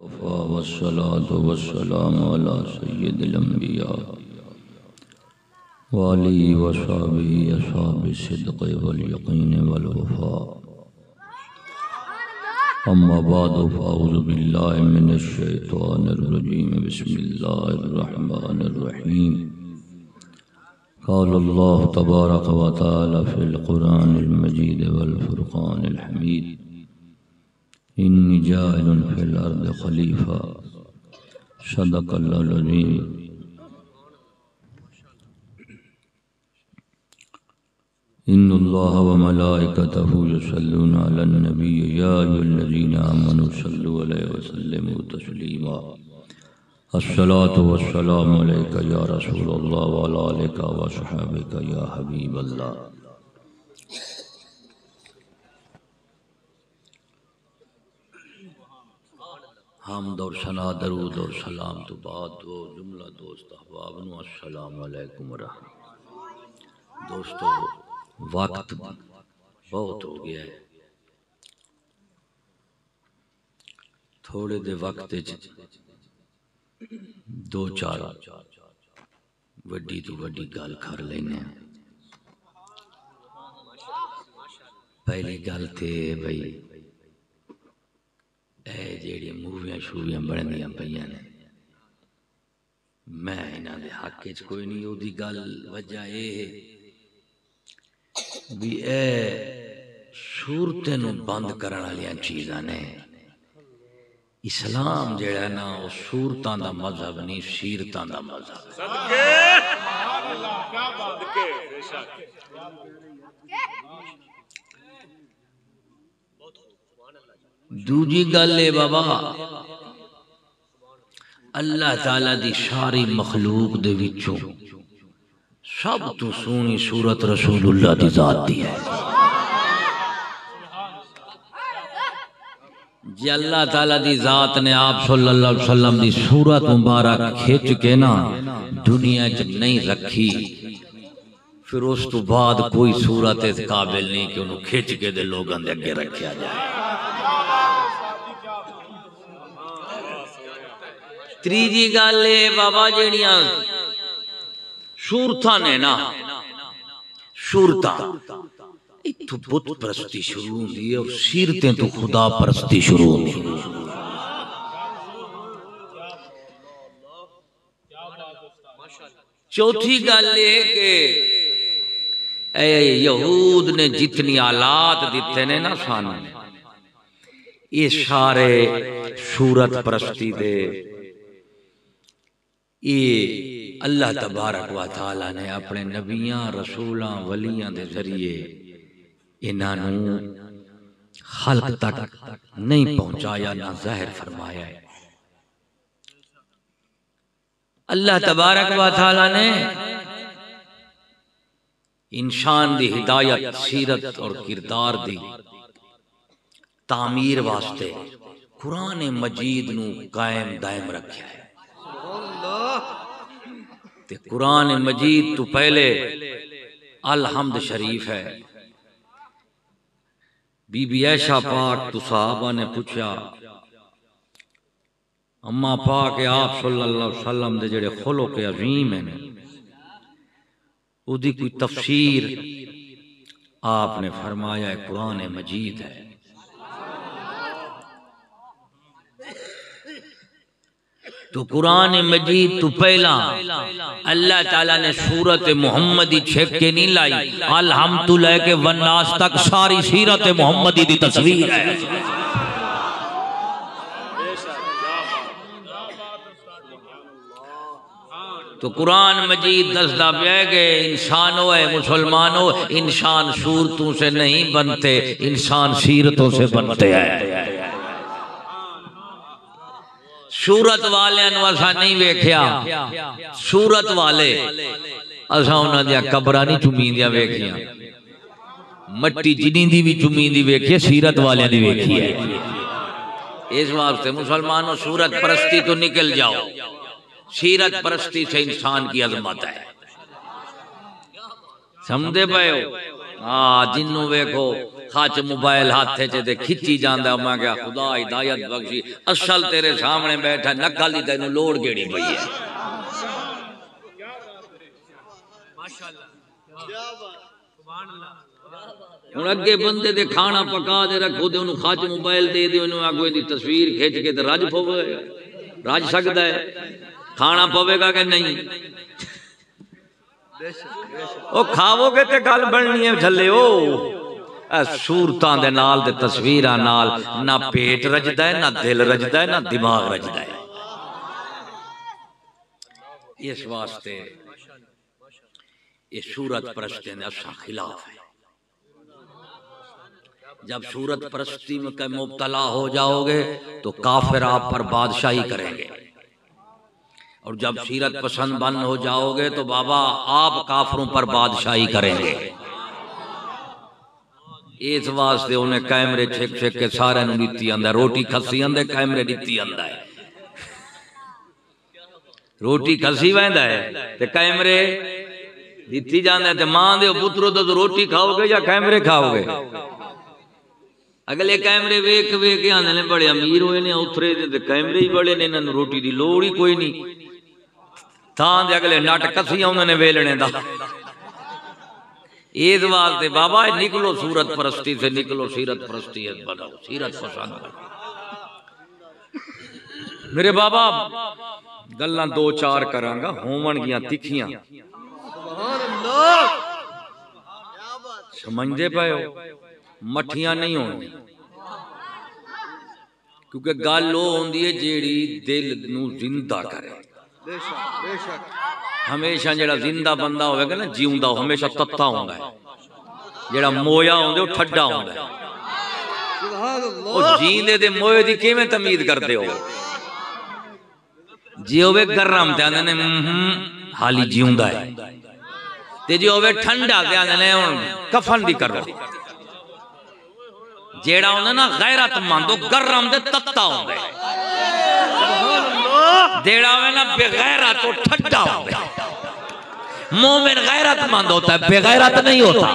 वस्सलातु वस्सलामु अला सय्यिदिल अंबिया व आलिहि व सहबिहि अस्हाबि सिद्क़ वल यक़ीन वल वफ़ा। अम्मा बादु फ़अऊज़ु बिल्लाहि मिनश शैतानिर रजीम। बिस्मिल्लाहिर रहमानिर रहीम। क़ाल अल्लाहु तबारक व तआला फ़िल क़ुरानिल मजीद वल फ़ुरक़ानिल हमीद। इन्नी जाइलुन फ़िल अर्दि ख़लीफ़ा। सदक़ल्लाहुल अज़ीम। इन्नल्लाह व मलाइकतहु युसल्लूना अलन नबी या अय्युहल्लज़ीना आमनू सल्लु अलैहि व सल्लिमू तस्लीमा। अस्सलातु वस्सलामु अलैका या रसूलल्लाह व अला आलिका व अस्हाबिका या हबीबल्लाह। हमद और सना दरूद और सलाम तो बाद दो जुमला दोस्त अहबाब नु अस्सलामु अलैकुम व रहमतुल्लाह। दोस्तों, वक्त बहुत हो गया है। थोड़े दे वक्त दो चार वड्डी तो वड्डी गल कर लेने। पहली गल ते भाई जेड़ी मूवियां शूवियां बनदियां पईयां ने, मैं इन्हां दे हक च कोई नहीं। ओदी गल वजह ए भी ए सूरतें नूं बंद करन वालियां चीज़ां ने। इस्लाम जेड़ा ना वो सूरतां दा मजहब नहीं, सीरतां दा मजहब है। दूजी गल है बाबा, अल्लाह ताला दी सारी मखलूक दे विचों सब तो सोहनी सूरत रसूलुल्लाह दी जात दी है। जे अल्लाह ताला दी जात ने आप सल्लल्लाहु अलैहि वसल्लम दी सूरत मुबारक खिंच के ना दुनिया च नहीं रखी, फिर उस तो बाद कोई सूरत इस काबिल नहीं कि उन्हें खिंच के दे लोगों दे अगे रखा जाए। तीजी गल है बाबा, जेड़ियां सूरतां ने ना, सूरतां इत्थों बुत परस्ती शुरू होंदी है और सीरतें तो खुदा परस्ती शुरू होंदी है। चौथी गल है कि यहूद ने जितनी आलात दिते ने ना सानू, ये सारे सूरत परस्ती दे। ये अल्लाह तबारक व तआला ने अपने नबियां रसूलां वलियां दे जरिए इन्हां खल्क तक नहीं पहुंचाया, ना ज़ाहिर फरमाया है। अल्लाह तबारक व तआला ने इंसान दी हिदायत, सीरत और किरदार दी तामीर वास्ते कुरान मजीद नू कायम दायम रखा है। ते कुरान मजीद तो पहले अल हम्द शरीफ है। बीबी ऐशा पाक तो सहाबा ने पूछा, अम्मा पाक आप सल्लल्लाहु अलैहि वसल्लम दे जेड़े खुलुक अज़ीम हैं उदी कोई तफसीर? आपने फरमाया कुरान मजीद है। तो कुरान मजीद तो पहला अल्लाह ताला ने सूरत मुहम्मदी छेक के नहीं लाई। अल हम्द तो लेके वन्नास तक सारी सीरत मुहम्मदी दी तस्वीर है। तो कुरान मजीद दसदा पिया कि इंसानो है, मुसलमानों, इंसान सूरतों से नहीं बनते, इंसान सीरतों से बनते हैं। सूरत वाले असा नहीं वेख्या, सूरत वाले असा उन्होंने कब्र नहीं चुमींदियां वेखिया, मट्टी जिनी दी भी चुमींदी वेखी, सीरत वाले दी वेखी है। इस वास्ते मुसलमानों सूरत परस्ती तो निकल जाओ, सीरत परस्ती से इंसान की अजमत है। समझे पाए हो? हाँ जिन्नू वेखो खच मोबाइल हाथ च खिंची जांदा मैं क्या खुदा हिदायत बख्शी असल तेरे सामने बैठा नकल ही तेनू लोड़ केड़ी पई है। हुण अगे बंदे दे खाना पका दे रखो ते उन्हें खच मोबाइल दे दे उन्हें आगो दी तस्वीर खिंच के ते रज पवे रज सकदा है खाना पवेगा कि नहीं। ओ खावोगे ते गल बननी है झल्ले ओ सूरतां दे नाल ते तस्वीरां नाल ना पेट रजदा है ना दिल रजदा है ना दिमाग रजदा है। इस वास्ते ये सूरत परस्ती ने असा खिलाफ है। जब सूरत परस्ती में कहीं मुब्तला हो जाओगे तो काफिर आप पर बादशाही करेंगे और जब सीरत पसंद बन हो जाओगे तो बाबा आप काफिरों पर बादशाही करेंगे। इस वास्ते उन्हें कैमरे छिक छिक के सारे नीति आंदा रोटी खसी आंदे कैमरे नीति आंदा है रोटी खसी वैंदा है ते कैमरे नीति जांदा है ते मां दे पुत्रो तो रोटी खाओगे या कैमरे खाओगे। अगले कैमरे वेख वेख के आंदे ने बड़े अमीर होए ने उतरे ते कैमरे ही बड़े ने इन्हां रोटी दी लोड़ ही कोई नहीं तां दे अगले नट कसी आउंदे ने वेलणे दा। इस वास्ते बाबा निकलो सूरत परस्ती से निकलो सीरत परस्ती बनाओ सीरत पसंद करो। मेरे बाबा गल्लां दो चार करांगा होवणगियां तिखियां समझदे पए हो मठियां नहीं होनी क्योंकि गल वो होंदी है जेड़ी दिल नू जिंदा करे। हमेशा जेड़ा जिंदा बंदा होगा ना जीउंदा हमेशा तत्ता होंदा है जेड़ा मोया होंदे वो ठड्डा होंदा है। ओ जींदे दे मोए दी किवें तमीज करदे हो जे होवे गरम ते आंदे ने हाली जीउंदा है ते जे होवे ठंडा ते आंदे ने हुण कफन दी करो। जेड़ा होंदा ना गैरतमंद वो गरम दे तत्ता होंदा है जेड़ा होवे ना बेगैरत तो ठंडा होंदा है। मोमिन गैरतमंद होता है बेगैरत नहीं होता।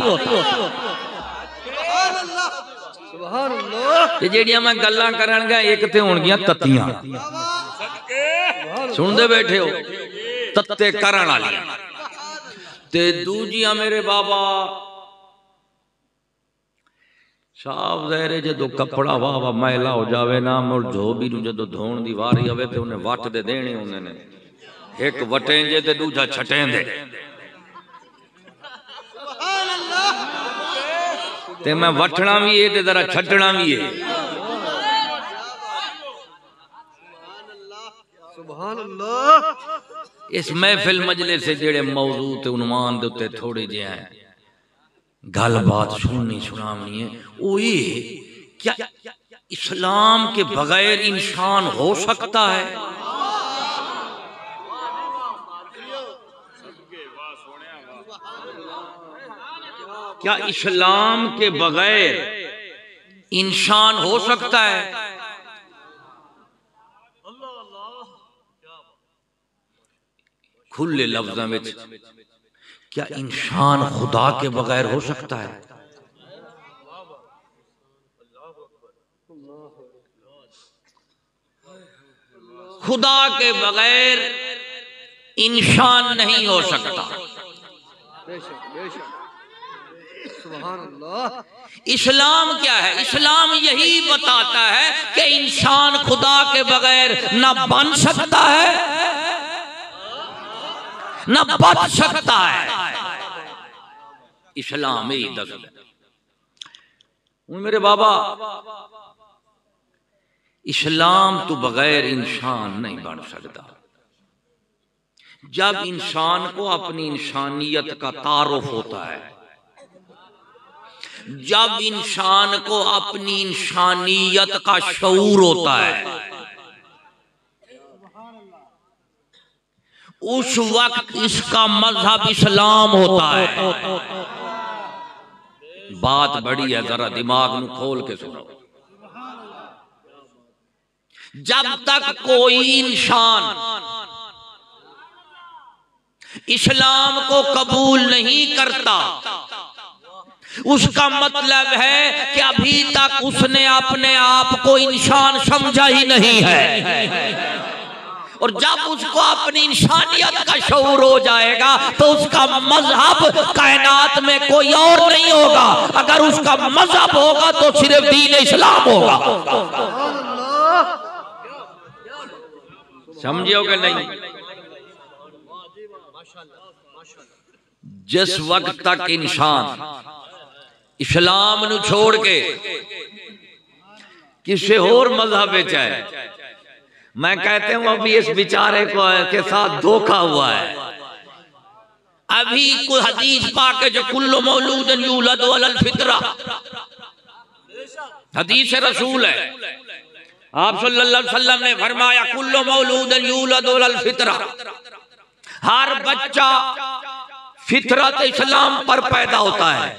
ते जेड़ियां मैं गल्लां करनगा एक ते होणगियां तत्तियां सुनदे बैठे हो तत्ते करन वालियां ते दूजियां मेरे बाबा साफ ज़ाहिर है जो कपड़ा वाह वाह मैला हो जावे ना मुड़ धोबी नूं जदों धोण दी वारी आवे ते उन्हें वट दे देने हुंदे ने एक वटेंजे ते दूजा छटेंदे ते मैं वठना भी है ते जरा छटना भी है। सुभान अल्लाह। इस महफिल मजलिस से जेड़े मौजू ते उन्वान दे उत्ते थोड़े जे हैं गल बात सुननी सुनावनी है वो ये क्या इस्लाम के बगैर इंसान हो सकता है। क्या इस्लाम के बगैर इंसान हो सकता है। खुले लफ्ज़ों में क्या इंसान खुदा के बगैर हो सकता है। खुदा के बगैर इंसान नहीं हो सकता। इस्लाम क्या है। इस्लाम यही बताता है कि इंसान खुदा के बगैर न बन सकता है न बच सकता है। इस्लाम ही दस मेरे बाबा इस्लाम तो बगैर इंसान नहीं बन सकता। जब इंसान को अपनी इंसानियत का तारुफ होता है, जब इंसान को अपनी इंसानियत का शऊर होता है, उस वक्त इसका मजहब इस्लाम होता है। बात बड़ी है, जरा दिमाग में खोल के सुनो। जब तक कोई इंसान इस्लाम को कबूल नहीं करता, उसका मतलब है कि अभी तक उसने अपने आप को इंसान समझा ही नहीं है। और जब उसको अपनी इंसानियत का शऊर हो जाएगा तो उसका मजहब कायनात में कोई और नहीं होगा। अगर उसका मजहब होगा तो सिर्फ दीन इस्लाम होगा। समझोगे नहीं? जिस वक्त तक इंसान इस्लाम नु छोड़ के किसी और मजहब में जाए, मैं कहते हूं अभी इस बेचारे को के साथ धोखा हुआ है। अभी कोई हदीस पाक है जो कुल्लु मौलूदन यूलदु अलल फितरा, हदीस रसूल है। आप सल्लल्लाहु अलैहि वसल्लम ने फरमाया कुल्लु मौलूदन यूलदु अलल फितरा, हर बच्चा फितरत इस्लाम पर पैदा होता है।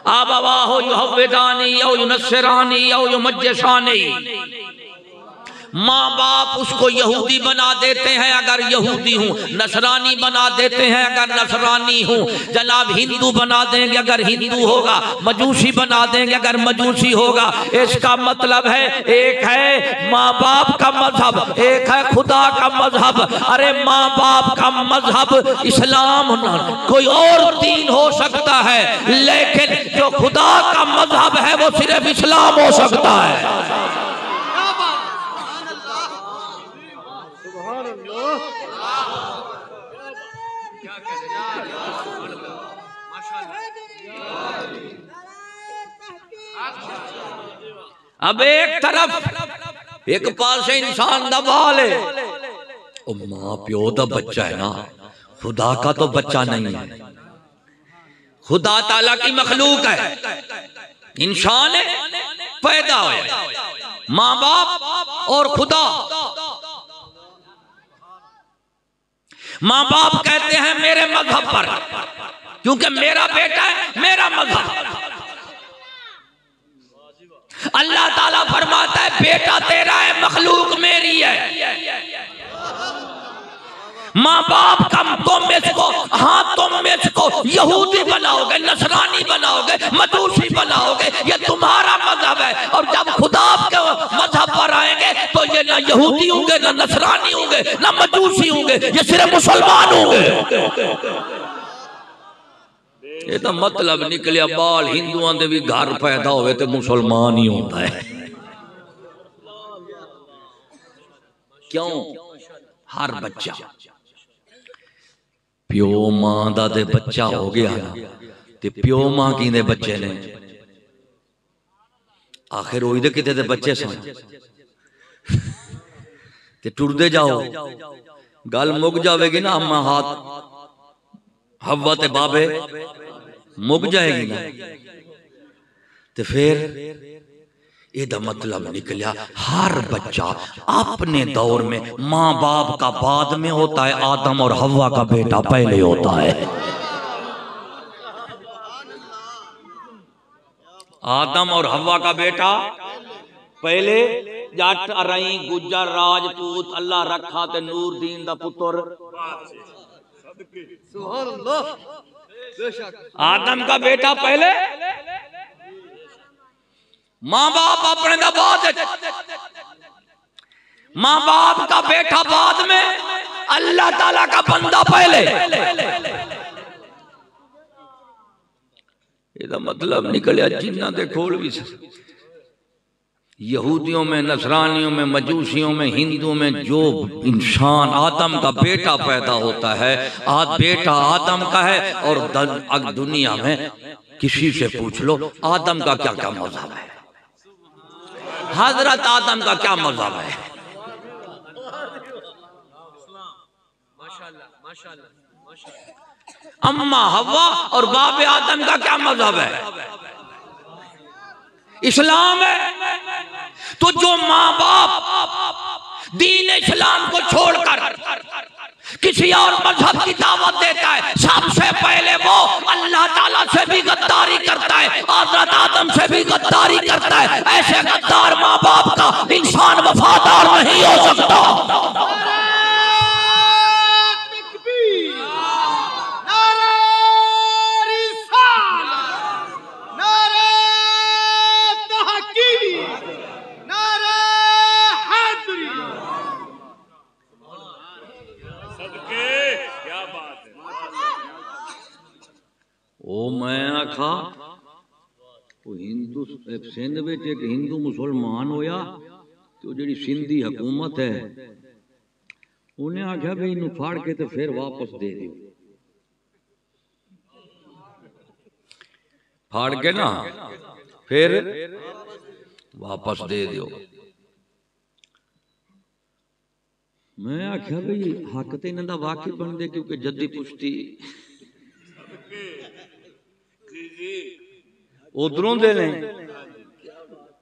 आबावाहु युहव्विदानी औ युनस्सिरानी औ युमज्जिसानी, माँ बाप उसको यहूदी बना देते हैं अगर यहूदी हूँ, नसरानी बना देते हैं अगर नसरानी हूँ, जनाब हिंदू बना देंगे अगर हिंदू होगा, मजूसी बना देंगे अगर मजूसी होगा। इसका मतलब है एक है माँ बाप का मजहब, एक है खुदा का मजहब। अरे माँ बाप का मजहब इस्लाम, कोई और दीन हो सकता है, लेकिन जो खुदा का मजहब है वो सिर्फ इस्लाम हो सकता है। अब एक तरफ एक पास इंसान दबा ले, माँ प्यो का बच्चा है ना, खुदा का तो बच्चा नहीं है। खुदा ताला की मखलूक है, इंसान है, पैदा हुआ माँ बाप और खुदा। माँ बाप कहते हैं मेरे मजहब पर, क्योंकि मेरा बेटा है, मेरा मजहब। अल्लाह ताला फरमाता है बेटा तेरा है, मखलूक मेरी है। माँ बाप का तुम इसको, हाँ तुम इसको यहूदी बनाओगे, नसरानी बनाओगे, मजूसी बनाओगे, ये तुम्हारा मजहब है। और जब खुदा के मजहब पर आएंगे तो ये ना यहूदी होंगे, ना नसरानी होंगे, ना मजूसी होंगे, ये सिर्फ मुसलमान होंगे। ये तो मतलब निकलिया बाल हिंदुओं के भी घर पैदा होवे तो मुसलमान ही होता है। क्यों? हर बच्चा प्यो मां दा दे बच्चा हो गया ना, ते प्यो मां की दे बच्चे ने आखिर ओही दे किते दे बच्चे सन। ते टुरदे जाओ गल मुक जाएगी ना, अम्मा हाथ हवा ते बाबे मुक जाएगी ना। तो फिर ਇਹਦਾ मतलब निकला हर बच्चा अपने दौर में माँ बाप का बाद में होता है, आदम और हवा का बेटा पहले होता है। आदम और हवा का बेटा पहले, जट अरई गुज्जर राजपूत अल्लाह रखा ते नूर दीन दा पुत्र आदम का बेटा पहले, माँ बाप अपने दा बाद, माँ बाप का बेटा बाद में, अल्लाह ताला का बंदा पहले। इसका मतलब निकलिया जिन्ना दे खोल भी यहूदियों में, नसरानियों में, मजूसियों में, हिंदुओं में जो इंसान आदम का बेटा पैदा होता है, बेटा आदम का है। और दुनिया में किसी से पूछ लो आदम का क्या क्या मजहब है, हजरत आदम का क्या मजहब है। अम्मा हवा और बाप आदम का क्या मजहब है, इस्लाम है। तो जो माँ बाप दीन इस्लाम को छोड़कर किसी और मजहब की दावत देता है, सबसे पहले वो अल्लाह ताला से भी गद्दारी करता है, हज़रत आदम से भी गद्दारी करता है। ऐसे गद्दार माँ बाप का इंसान वफादार नहीं हो सकता। मैं आखा हिंदू सिंध में एक हिंदू मुसलमान होया तो जी सिंधी हुकूमत है उन्हें आख्या भी इन फाड़ के तो फिर वापस दे दो, फाड़ के ना फिर वापस दे दो। मैं आख्या भाई हक तो इन्हों का वाकई बनते क्योंकि जद्दी पुश्ती उधरों दे ने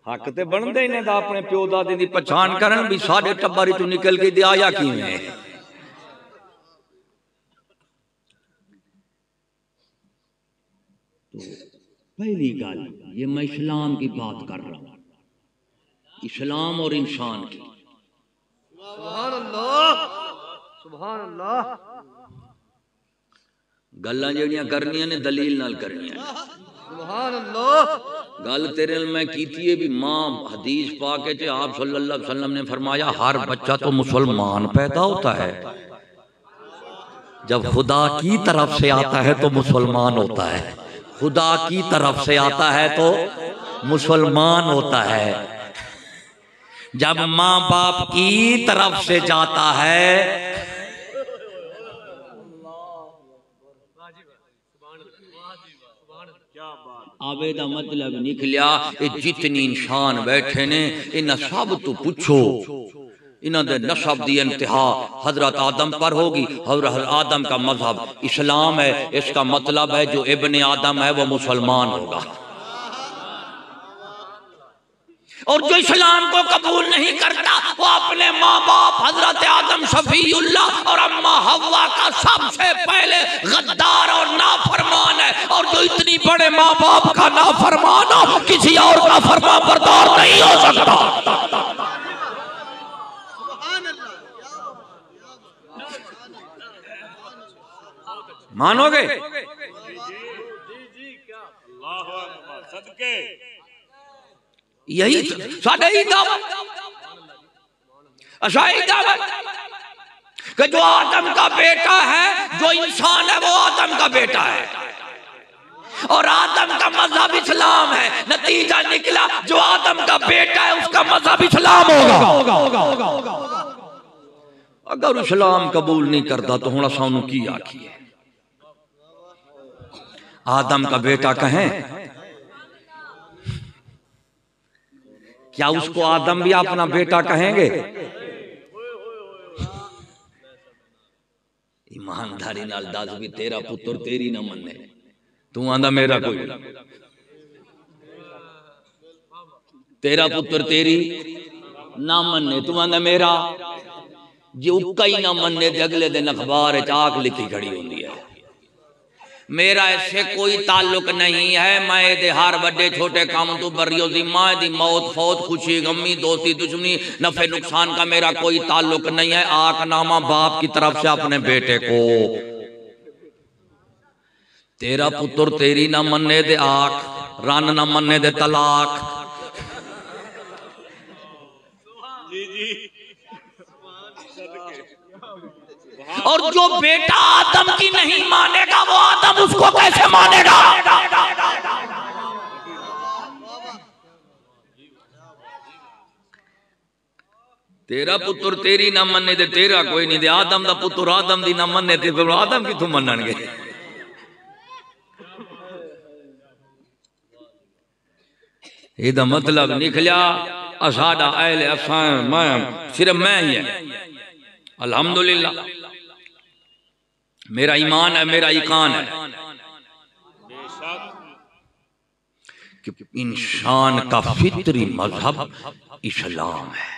हक तो बनते इन्हें दा अपने प्यो दादे की पछाण करन भी साडे टब्बर चों निकल के आया किवें। तो पहली गल ये मैं इस्लाम की बात कर रहा हूं, इस्लाम और इंसान की। सुभान अल्लाह सुभान अल्लाह। गल्लां जेड़ियां करनियां ने दलील नाल करनियां। सुभान अल्लाह। गल तेरे नाल मैं कीती है भी मां हदीस पाक च आप सल्लल्लाहु अलैहि वसल्लम ने फरमाया हर बच्चा तो मुसलमान पैदा होता है, जब खुदा की तरफ से आता है तो मुसलमान होता है, खुदा की तरफ से आता है तो मुसलमान होता है, जब माँ बाप की तरफ से जाता है। आवेदा मतलब निकलिया जितनी इंसान बैठे ने इन सब तो पूछो इन्हों दे नसब दी इंतहा हजरत आदम पर होगी। हजरत आदम का मजहब इस्लाम है, इसका मतलब है जो इब्ने आदम है वो मुसलमान होगा, और जो इस्लाम को कबूल नहीं करता वो अपने माँ बाप हजरत आदम शफीउल्लाह और अम्मा हव्वा का सबसे पहले गद्दार और नाफरमान है। और जो इतनी बड़े माँ बाप का नाफरमान हो किसी और का फरमान बरदार नहीं हो सकता। मानोगे? यही साडे ही दावत कि जो आदम का बेटा है, जो इंसान है वो आदम का बेटा है, और आदम का मजहब इस्लाम है। नतीजा निकला जो आदम का बेटा है उसका मजहब इस्लाम होगा। अगर इस्लाम कबूल नहीं करता तो हुण सानू की आखिए? आदम का बेटा कहें, क्या उसको आदम भी अपना बेटा कहेंगे? ईमानदारी नाल दस भी तेरा पुत्र तेरी ना मन्ने, तू आंदा मेरा कोई, तेरा पुत्र तेरी ना मन्ने तू आंदा मेरा, जे उक्का ही ना मन्ने ते अगले दिन अखबार च आख लिखी खड़ी होंदी है मेरा इससे कोई ताल्लुक नहीं है, मैं दे हर बड़े छोटे काम तो बरियो जिम्मा दी मौत फौत खुशी गमी दोस्ती दुश्मनी नफे नुकसान का मेरा कोई ताल्लुक नहीं है। आकनामा बाप की तरफ से अपने बेटे को, तेरा पुत्र तेरी ना मन्ने दे आख, रन ना मन्ने दे तलाक। और जो बेटा आदम की नहीं मानेगा वो आदम उसको कैसे मानेगा? तेरा पुत्र तेरी ना मन्ने दे तेरा कोई नहीं दे, आदम दा पुत्र आदम दी ना मन्ने ते फिर आदम किथों मन्नणगे? एदा मतलब निकलिया साडा अहले असां मैं सिर्फ मैं ही है। अल्हम्दुलिल्लाह मेरा ईमान है, मेरा ईकान है कि इंसान का फितरी मजहब इस्लाम है।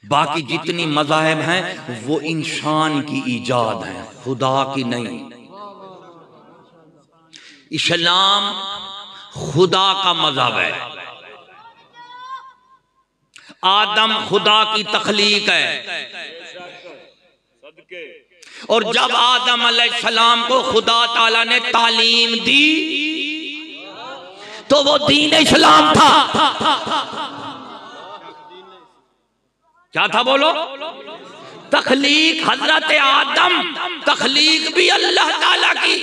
बाकी जितनी मज़ाहिब हैं वो इंसान की ईजाद है, खुदा की नहीं। इस्लाम खुदा का मजहब है, आदम खुदा की तख्लीक है। और जब आदम अलैहिस्सलाम को खुदा ताला ने तालीम दी तो वो दीन इस्लाम था। क्या था बोलो? तखलीक हजरत आदम, तखलीक भी अल्लाह ताला की,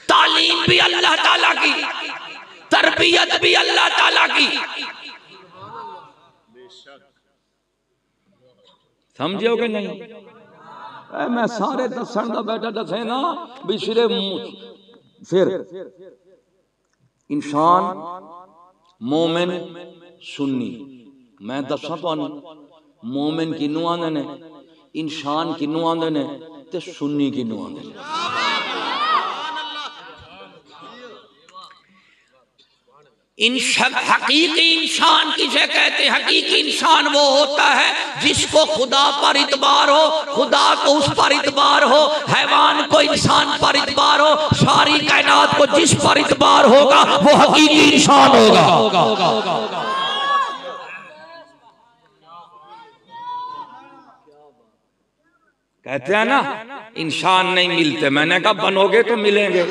तालीम भी अल्लाह ताला की, तरबियत भी अल्लाह ताला की। समझो कि नहीं? मैं सारे दसन का बैठा दसे ना भी सिरे फिर इंसान मोमिन सुन्नी, मैं दसा तुहानू मोमिन किनू आंदे ने, इंसान किनू आंदे ने ते सुन्नी किनू आंदे ने। हकीकी इंसान किसे कहते हैं? हकीकी इंसान वो होता है जिसको खुदा पर इतबार हो, खुदा को उस पर इतबार हो, हैवान को इंसान पर इतबार हो, सारी कायनात को जिस पर इतबार होगा वो हकीकी इंसान होगा। कहते हैं ना इंसान नहीं मिलते, मैंने कहा बनोगे तो मिलेंगे।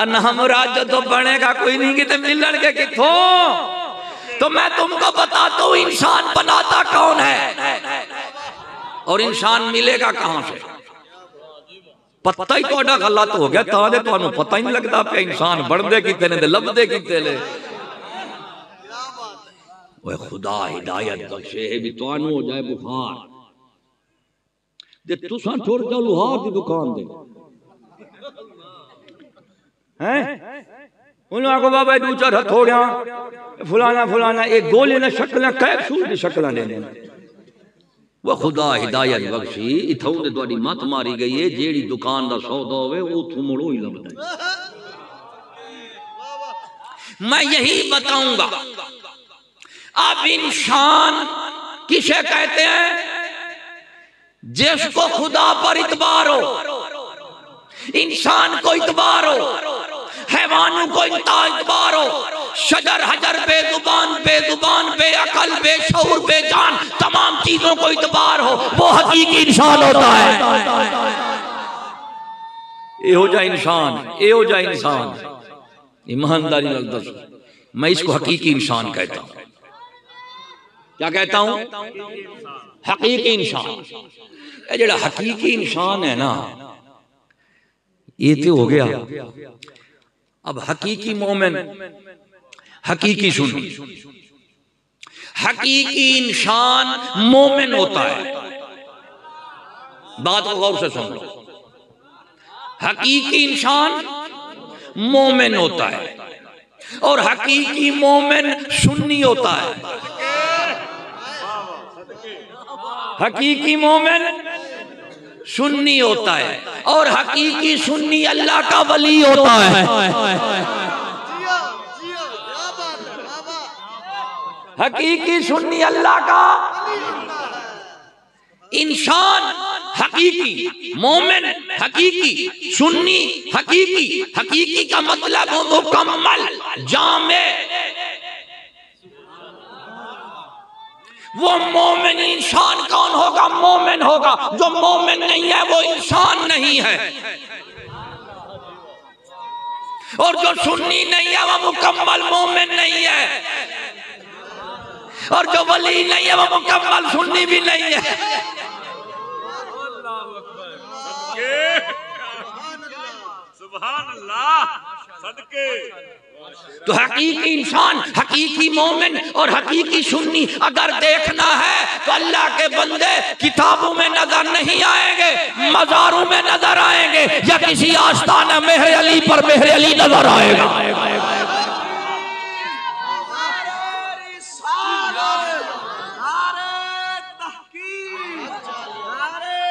नामराज तो बनेगा कोई नहीं, कितने मिलन के किथों। तो मैं तुमको बताता हूं इंसान बनाता कौन है और इंसान मिलेगा कहां से। पता ही थोड़ा गलत हो गया, ताले तो पता ही नहीं लगता पे इंसान बनते कितने ने लभदे कितने। वो खुदा हिदायत बख्शे भी तुहानू हो जाए बुखार जे तुसा छोड़ जाओ लुहार की दुकान दे हैं उन्होंने बाबा दू चार हथोड़िया फलाना फलाना एक गोली ने शक्ल कैक सूर की शक्ल ने वो खुदा हिदायत बख्शी इथों ते तुहाडी मत मारी गई है। जेड़ी दुकान दा सौदा होवे उथों मुड़ो ही लभदा। मैं यही बताऊंगा। अब इंसान किसे कहते हैं? जिसको खुदा पर इतबार हो, इंसान को इतबार हो, हैवानों को इतबार हो, शजर हजर बेजुबान बेजुबान बेअकल बेशऊर बेजान तमाम चीजों को इतबार हो, वो हकीकी इंसान होता है। ये हो जाए इंसान, ये हो जाए इंसान। ईमानदारी नाल दस, मैं इसको हकीकी इंसान कहता हूं। क्या कहता हूं? हकीकी इंसान। ये जेड़ा हकीकी इंसान है ना, ये तो हो गया। अब हकीकी मोमिन, हकीकी सुन्नी। हकीकी इंसान मोमिन होता है। बात को गौर से सुन लो। हकीकी इंसान मोमिन होता है और हकीकी मोमिन सुन्नी होता है। हकीकी मोमिन सुन्नी होता है और हकीकी सुन्नी अल्लाह का वली होता है। हकीकी सुन्नी अल्लाह का इंसान, हकीकी मोमिन, हकीकी सुन्नी, हकीकी। हकीकी का मतलब मुकम्मल जामे। वो मोमिन इंसान कौन होगा? मोमिन होगा। जो मोमिन नहीं है वो इंसान नहीं है। और जो सुन्नी नहीं है वो मुकम्मल मोमिन नहीं है। और जो वली नहीं है वो मुकम्मल सुन्नी भी नहीं है। सुभान अल्लाह, सदके। तो हकीकी इंसान, हकीकी मोमिन और हकीकी सुन्नी अगर देखना है तो अल्लाह के बंदे किताबों में नजर नहीं आएंगे, मज़ारों में नजर आएंगे या किसी आस्ताना मेहर अली पर मेहर अली नजर आएगा।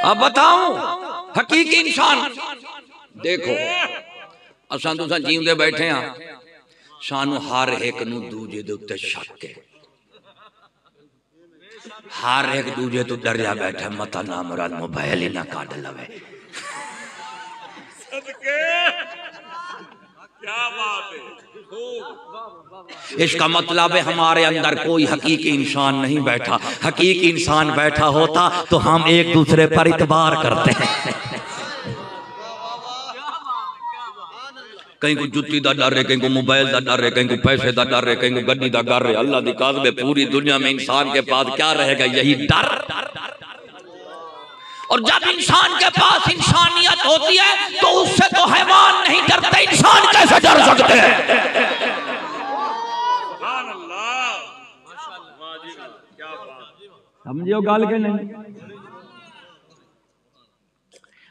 अब बताऊं हकीकी इंसान देखो, असां तुसां जीवदे बैठे हाँ, सानू हर एक नू दूजे दे उत्ते शक है। हर एक दूजे तो डरिया बैठा, मता ना मुराद मोबाइल ही ना काट लवे। क्या बात है। इसका मतलब है हमारे अंदर कोई हकीकी इंसान नहीं बैठा। हकीकी इंसान बैठा होता तो हम एक दूसरे पर इतबार करते हैं। कहीं को जुत्ती दा डर है, कहीं को मोबाइल दा डर है, कहीं को पैसे दा डर है, कहीं को गड्डी दा डर है। अल्लाह दी कसम है पूरी दुनिया में इंसान के पास क्या रहेगा? यही डर। और जब इंसान के पास इंसानियत होती है तो उससे तो हैवान नहीं डरते, इंसान कैसे डर सकते हैं? समझियो गाल के नहीं।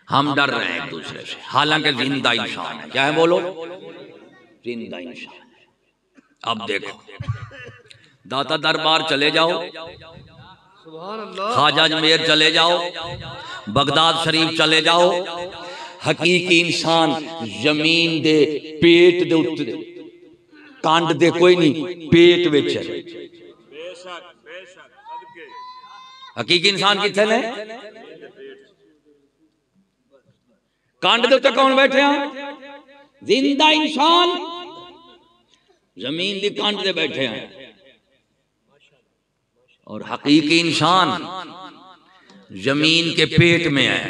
हम डर रहे हैं एक दूसरे से, हालांकि जिंदा इंसान है। क्या है बोलो? जिंदा इंसान है। अब देखो, दाता दरबार चले जाओ, ख्वाजा अजमेर चले जाओ, बगदाद शरीफ चले जाओ, हकीकी इंसान जमीन दे पेट दे उत्ते कांड दे कोई नहीं, पेट विच है। हकीकी इंसान किथे ने? कांड दे उत्ते कौन बैठे हैं? जिंदा इंसान जमीन दी कांड दे बैठे हैं। और हकीकी इंसान जमीन के पेट में है।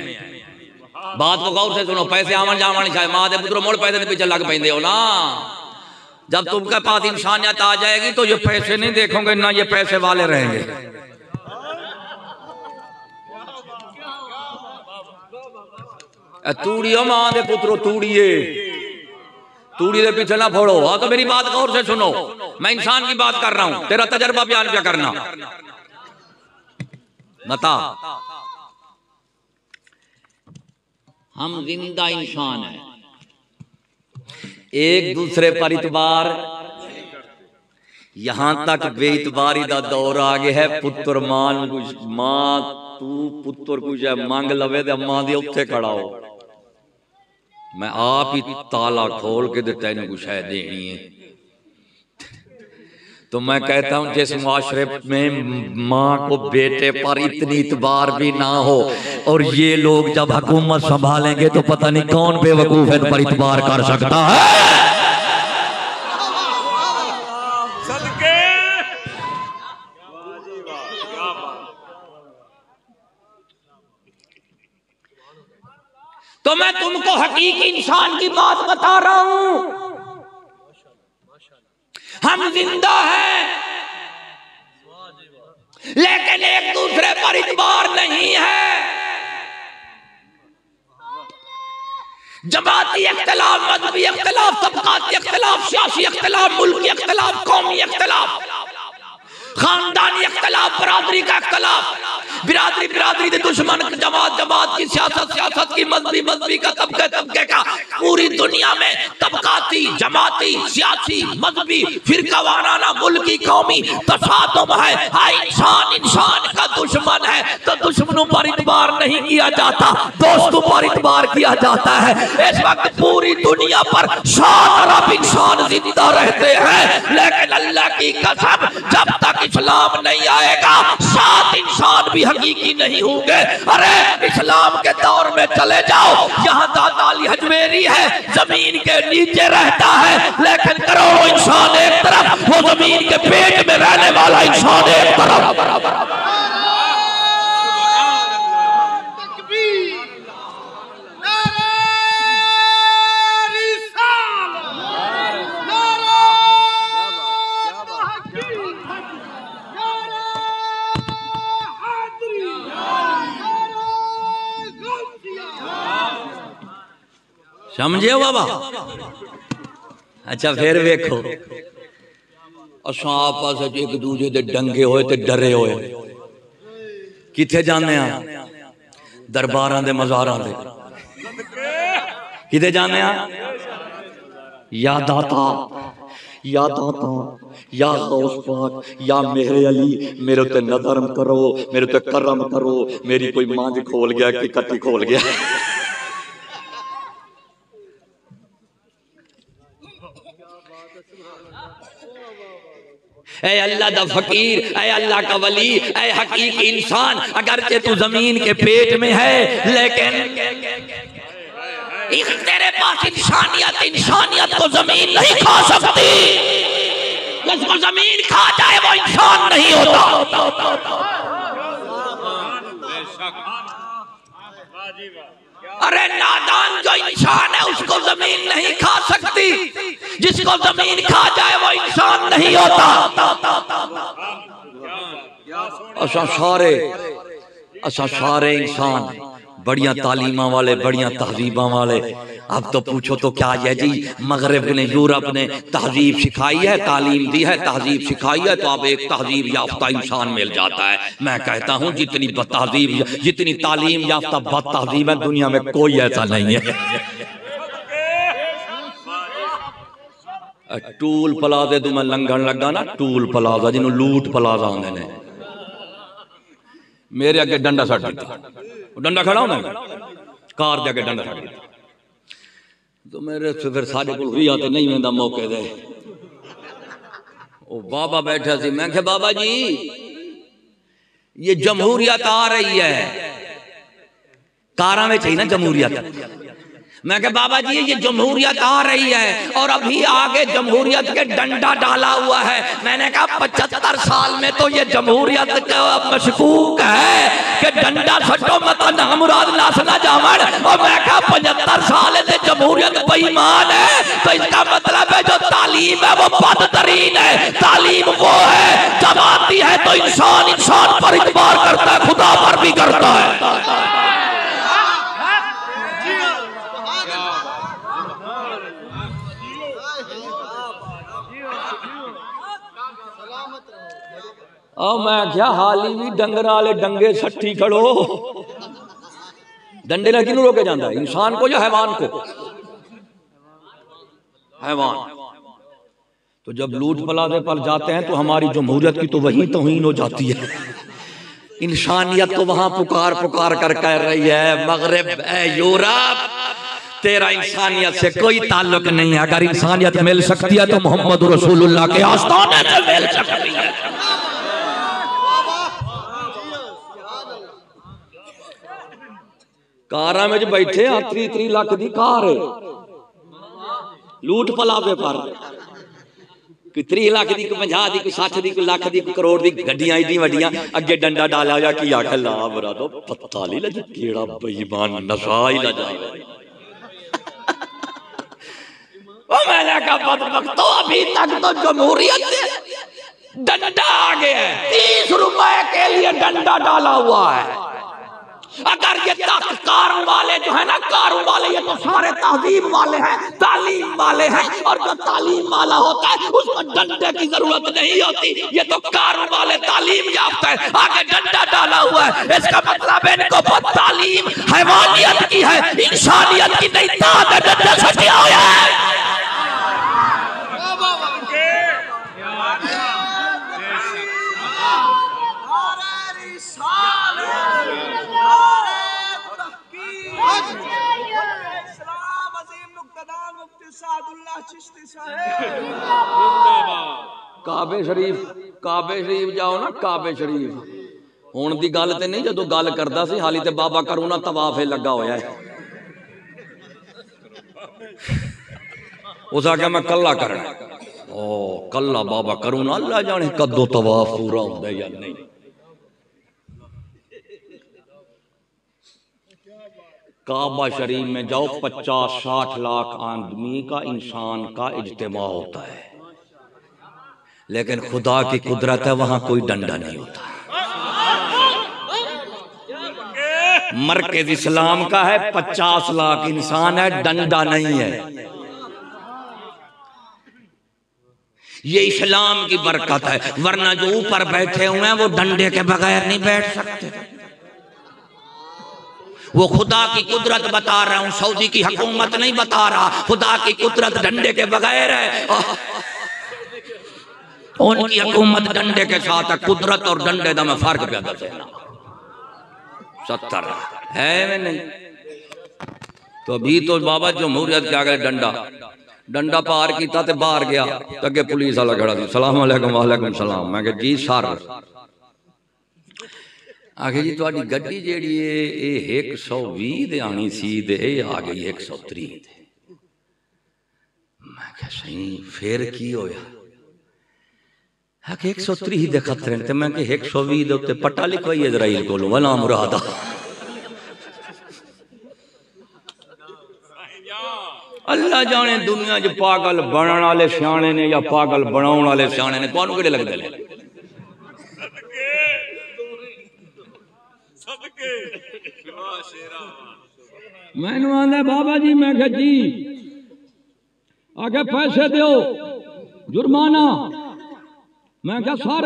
बात को गौर से सुनो। पैसे आवन जावन चाहे मां दे पुत्रो मोड़ पैसे पीछे लग पैंदे हो ना। जब तुमके पास इंसानियत आ जाएगी तो ये पैसे नहीं देखोगे ना, ये पैसे वाले रहेंगे। तूड़ियो मां दे पुत्रो, तूड़िए, तूड़ी दे पीछे ना फोड़ो। हाँ तो मेरी बात गौर से सुनो, मैं इंसान की बात कर रहा हूं, तेरा तजर्बा बयान क्या करना बता। हम जिंदा इंसान हैं, एक दूसरे पर इतबार, यहां तक बेइतबारी दा दौर आ गया है। पुत्र मान कुछ, मां तू पुत्र कुछ है मांग लवे ते मां दे उत्थे खड़ा हो, मैं आप ही ताला खोल के दे तेन कुछ है देनी है। तो मैं कहता हूं जिस मुआशरे में माँ को बेटे पर इतनी इतबार भी ना हो, और ये लोग जब हुकूमत संभालेंगे तो पता नहीं कौन बेवकूफ इन पर इतबार कर सकता है। तो मैं तुमको हकीकी इंसान की बात बता रहा हूं। हम जिंदा हैं लेकिन एक दूसरे पर इतबार नहीं है। जमाती इख्तिलाफ, मजहबी इख्तिलाफ, तबकाती इख्तिलाफ, सियासी इख्तिलाफ, मुल्की इख्तिलाफ, कौमी इख्तिलाफ, खानदानी इख्तिलाफ, बरादरी का इख्तिलाफ, बिरादरी बिरादरी के दुश्मन, जमात जमात की, सियासत सियासत की, मजहबी मजहबी का, तबके तबके का। पूरी दुनिया में तबकाती, जमाती, सियासी, मजहबी, फिरका वाराना, मुल्की, कौमी तसादुम है। इंसान इंसान का दुश्मन है तो दुश्मनों पर इतबार नहीं किया जाता, दोस्तों पर इतबार किया जाता है। इस वक्त पूरी दुनिया पर 7 अरब इंसान जिंदा रहते हैं, लेकिन अल्लाह की कसम जब तक इस्लाम नहीं आएगा 7 इंसान भी हकीकी नहीं होंगे। अरे इस्लाम के दौर में चले जाओ, यहाँ दादा अली अजमेरी है, जमीन के नीचे रहता है, लेकिन करोड़ों इंसान एक तरफ, वो जमीन के पेट में रहने वाला इंसान एक तरफ। समझे हो बाबा? अच्छा फिर वेखो, असा आपस एक दूजे दे डंगे होए ते डरे होए किथे जाने आ? दरबारां दे मज़ारां दे। किथे जाने आ? या दाता, या दाता, या गौस पाक, या मेरे अली, मेरे ते नजरम करो, मेरे ते करम करो, मेरी कोई मांझ खोल गया कि कट्टी खोल गया। ऐ अल्लाह दा फकीर, ऐ अल्लाह का वली, ऐ हकीकी इंसान, अगरचे तू जमीन के पेट में है, लेकिन तेरे पास इंसानियत, इंसानियत को जमीन नहीं खा सकती। जिसको जमीन खा जाए वो इंसान नहीं होता। अरे नादान जो इंसान है उसको जमीन नहीं खा सकती, जिसको जमीन खा जाए वो इंसान नहीं होता। असा सारे इंसान बढ़िया तालीमा वाले, बढ़िया तहजीबा वाले। अब तो पूछो तो क्या है जी, मगरब ने, यूरोप ने तहजीब सिखाई है, तालीम दी है, तहजीब सिखाई है, तो अब एक तहजीब याफ्ता इंसान मिल जाता है। मैं कहता हूँ जितनी बतहजीब, जितनी तालीम याफ्ता बतहजीब है दुनिया में कोई ऐसा नहीं है। टूल प्लाजे तो मैं लंघन लगा ना, टूल प्लाजा जिन्होंने लूट प्लाजा आंदे ने, मेरे अगे डंडा सट दिता, डंडा खड़ा होना कार दे अगे डंडा सट दिता, तो मेरे से फिर साढ़े को भी आते नहीं वेंदा मौके दे। ओ बाबा बैठा सी, मैं कहा बाबा जी ये जमहूरियत आ रही है, कारा में चाहिए ना जमहूरियत। मैं कहा बाबा जी ये जमहूरियत आ रही है और अभी आगे जमहूरियत के डंडा डाला हुआ है। मैंने कहा 75 साल में तो ये जमहूरियत का मशकूक है कि डंडा सटो मत नामुराद नासना जामन। और मैं कहा 75 साल से जमहूरियत बेईमान है, तो इसका मतलब है जो तालीम है वो बदतरीन है। तालीम वो है जब आती है तो इंसान पर इतबार करता है, खुदा पर भी करता है। मैं क्या हाली भी डंगर वाले डंगे सट्ठी खड़ो, डंडे ने किन्हों रोके जाता है, इंसान को या हैवान को? हैवान। तो जब लूट पलादे पर जाते हैं तो हमारी जमहूरियत की तो वही तौहीन हो जाती है। इंसानियत तो वहां पुकार पुकार कर कह रही है मगरिब ए यूरोप तेरा इंसानियत से कोई ताल्लुक नहीं है। अगर इंसानियत मिल सकती है तो मोहम्मद रसूलुल्लाह के आस्ताने से मिल सकती है। कारा में बैठे 3 लाख दी कार है, लूट पलावे पर 3 लाख दी, 50 दी, 60 दी, लाख दी, करोड़ दी गड्डियां इतनी वड्डियां, अगे डंडा डाला या की आख ला बरा दो पता नहीं लगे केड़ा बेईमान नशा ही ला जावे। ओ मैंने कहा बदबख्तो अभी तक तो जमहूरियत डंडा आ गया है, 30 रुपए के लिए डंडा डाला हुआ है। अगर ये कारों वाले जो है ना, कारों वाले ये तो सारे तहजीब वाले हैं, तालीम वाले हैं, और जो तालीम वाला होता है उसको डंडे की जरूरत नहीं होती। ये तो कारों वाले तालीम याफ्ता है, आगे डंडा डाला हुआ है। इसका मतलब है इनको तालीम हैवानियत की है, इंसानियत की नहीं। डंडा सटिया हुआ है। काबे शरीफ जाओ ना, काबे शरीफ होने की गल तो नहीं, जो गल करता सी हाली ते बाबा करूना तवाफे लगा होया है। उस आख्या मैं कला करना, ओ कला बाबा करूना, अल्लाह जाने कदों तवाफ पूरा होता है या नहीं। काबा शरीफ में जाओ 50-60 लाख आदमी का, इंसान का इज्तिमा होता है, लेकिन खुदा की कुदरत है वहां कोई डंडा नहीं होता। मरकज इस्लाम का है, 50 लाख इंसान है, डंडा नहीं है। ये इस्लाम की बरकत है, वरना जो ऊपर बैठे हुए हैं वो डंडे के बगैर नहीं बैठ सकते। वो खुदा की कुदरत बता रहा हूं, सऊदी की हुकूमत नहीं बता रहा। खुदा की कुदरत डंडे के बगैर है, उनकी हुकूमत डंडे के साथ है। कुदरत और डंडे का मैं फर्क पैदा करना 70 है में नहीं। तो अभी तो बाबा जमहूरियत के आगे डंडा पार किया तो बाहर गया, तो अगे पुलिस वाला खड़ा थी, सलाम अलैकुम वालेकुम सलाम। मैं कहा जी सर, आखे जी तुहाडी गड्डी जेड़ी है 120 दे आनी सी ते आ गई 130 दे। मैं कहा सही, फिर की होया? आखे 130 दे खतरे ते मैं कहा 120 दे उत्ते पट्टा लिखवाई इजराइल कोलों वला मुरादा। अल्लाह जाने दुनिया च पागल बनने वाले सियाणे ने या पागल बनाने वाले सियाणे ने, तुहानू किहड़े लगदे ने? मैनू आंदा बाबा जी, मैं कहा जी आगे पैसे दो जुर्माना। मैं कहा सर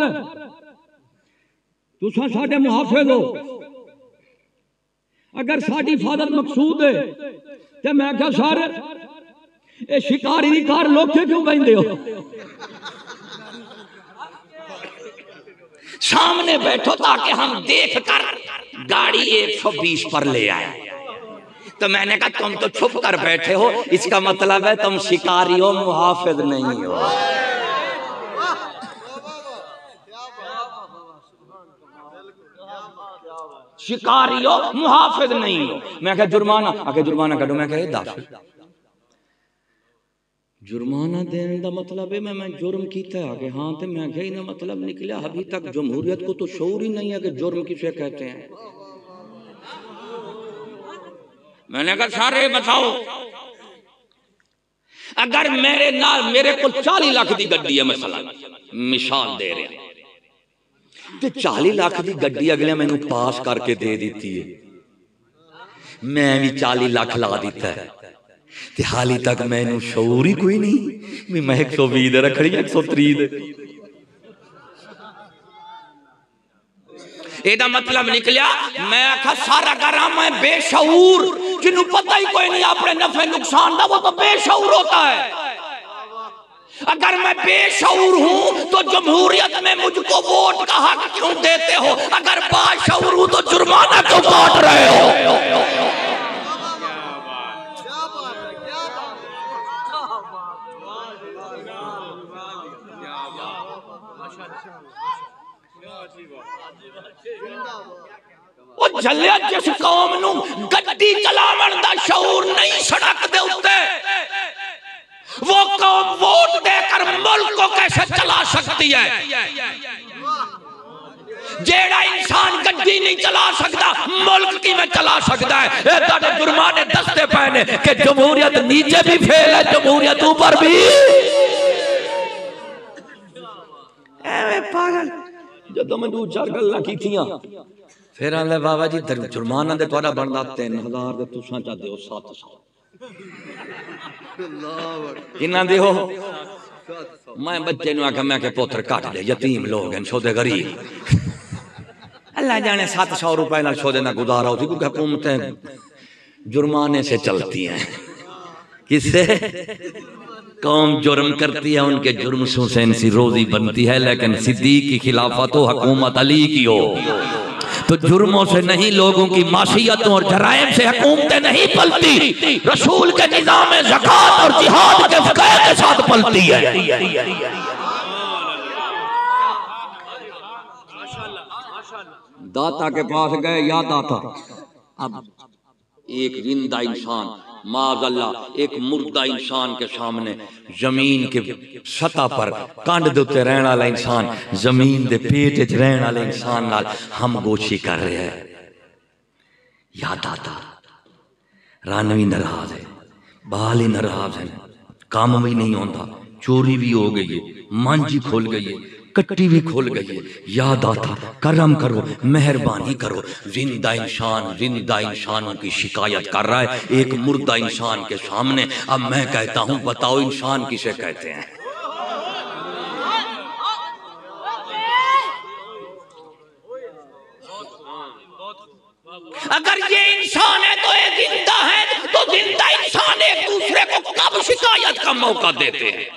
तुसा साडे मुहाफिज हो, अगर साडी हिफाजत मकसूद है तो मैं कहा सर ये शिकारी की कार लोके क्यों बहते हो? सामने बैठो ताकि हम देख कर गाड़ी 120 पर ले आए। तो मैंने कहा तुम तो छुप कर बैठे हो, इसका मतलब है तुम शिकारी हो, मुहाफिज नहीं हो। शिकारी हो, मुहाफिज नहीं हो। मैं कहा जुर्माना, आके जुर्माना करो। मैं कहा 10 जुर्माना देने का मतलब है मैं जुर्म किया आगे। हाँ तो मैं कहा इन्हें मतलब निकला अभी तक जमहूरियत को तो शऊर ही नहीं है कि जुर्म किसे कहते हैं। मैंने कहा सारे बताओ, अगर मेरे को 40 लाख की गड्डी है, मसला मिसाल दे रहे ते 40 लाख की गड्डी अगले मैनू पास करके दे दी है, मैं भी 40 लाख ला दिता है ते हाली तक मैनू शऊर ही कोई नहीं भी मैं 120 रखनी 130। एदा मतलब निकलिया मैं आखा सारा करा मैं बेशऊर, जिन्हों पता ही कोई नहीं अपने नफे नुकसान का, वो तो बेशऊर होता है। अगर मैं बेशऊर हूं तो जमहूरियत में मुझको वोट का हक क्यों देते हो? अगर बाशऊर हूं तो जुर्माना क्यों काट रहे हो? झलिया जिस कौम नू गड्डी चलावन दा शऊर नहीं सड़क दे उत्ते, वो कौम वोट देकर मुल्क को कैसे चला सकती है? जेड़ा इंसान गड्डी नहीं चला सकता मुल्क की में चला सकता है। ए जुर्माने दस्ते पहने कि जमहूरियत नीचे भी फेल है, जमहूरियत ऊपर भी। पागल जदों मैं 2-4 गल्लां कीतियां फिर आंदा बाबा जी जुर्माना दे तुहाडा बनदा 3000 दे तुसां चा दिओ 700। किन्ना दिओ? मैं बच्चे नूं आख्या मैं के पुत्र घट दे, यतीम लोग हैं, सौदे गरीब। अल्लाह जाने 700 रुपए नाल सौदे ना गुजारा होती, क्योंकि हुकूमतें जुर्माने से चलती हैं। किससे? कौम जुर्म करती है, उनके जुर्म से इनसी रोजी बनती है। लेकिन सिद्दीक की खिलाफत हो, हुकूमत अली की हो, तो जुर्मों से नहीं लोगों की माशियतों और जराइम से हुकूमतें नहीं पलती, रसूल के निजाम ज़कात और जिहाद के फ़क़ह के साथ पलती है। दाता के पास गए, या दाता, अब एक जिंदा इंसान माज़अल्लाह एक मुर्दा इंसान के सामने जमीन के सतह पर कंध दे उत्ते रहने वाला इंसान जमीन दे पेट च रहने वाले इंसान नाल हम गोशी कर रहे हैं। याद आता रन भी नाराज है, बाल ही नाराज है, काम भी नहीं होता, चोरी भी हो गई है, मंज ही खुल गई है, कट्टी भी खुल गई है। याद आता करम करो, मेहरबानी करो। जिंदा इंसानों की शिकायत कर रहा है एक मुर्दा इंसान के सामने। अब मैं कहता हूं बताओ इंसान किसे कहते हैं? अगर ये इंसान है तो ये जिंदा है, तो जिंदा इंसान एक दूसरे को कब शिकायत का मौका देते हैं?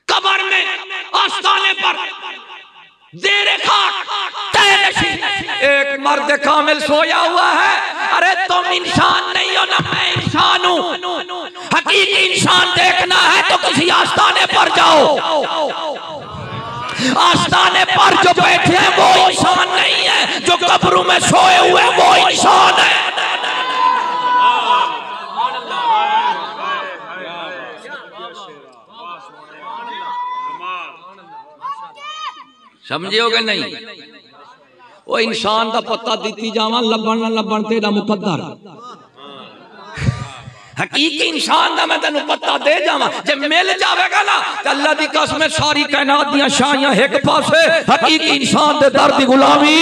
कब्र में आस्ताने पर ज़ेरे खाक एक मर्द कामिल सोया हुआ है। अरे तुम इंसान नहीं हो ना मैं इंसान हूं। हकीकी इंसान देखना है तो किसी आस्ताने पर जाओ। आस्ताने पर जो बैठे हैं वो इंसान नहीं है, जो कब्रों में सोए हुए वो इंसान है। समझे होगे नहीं? वो इंसान का पता दी जावा लभन ना लभन तेरा मुकद्दर हकीकी इंसान दा मैं तेन पता दे जावा जे मिल जावेगा ना तो अल्लाह दी कसम सारी कायनात दी शाइयां एक पासे हकीकी इंसान दे दर दी गुलामी।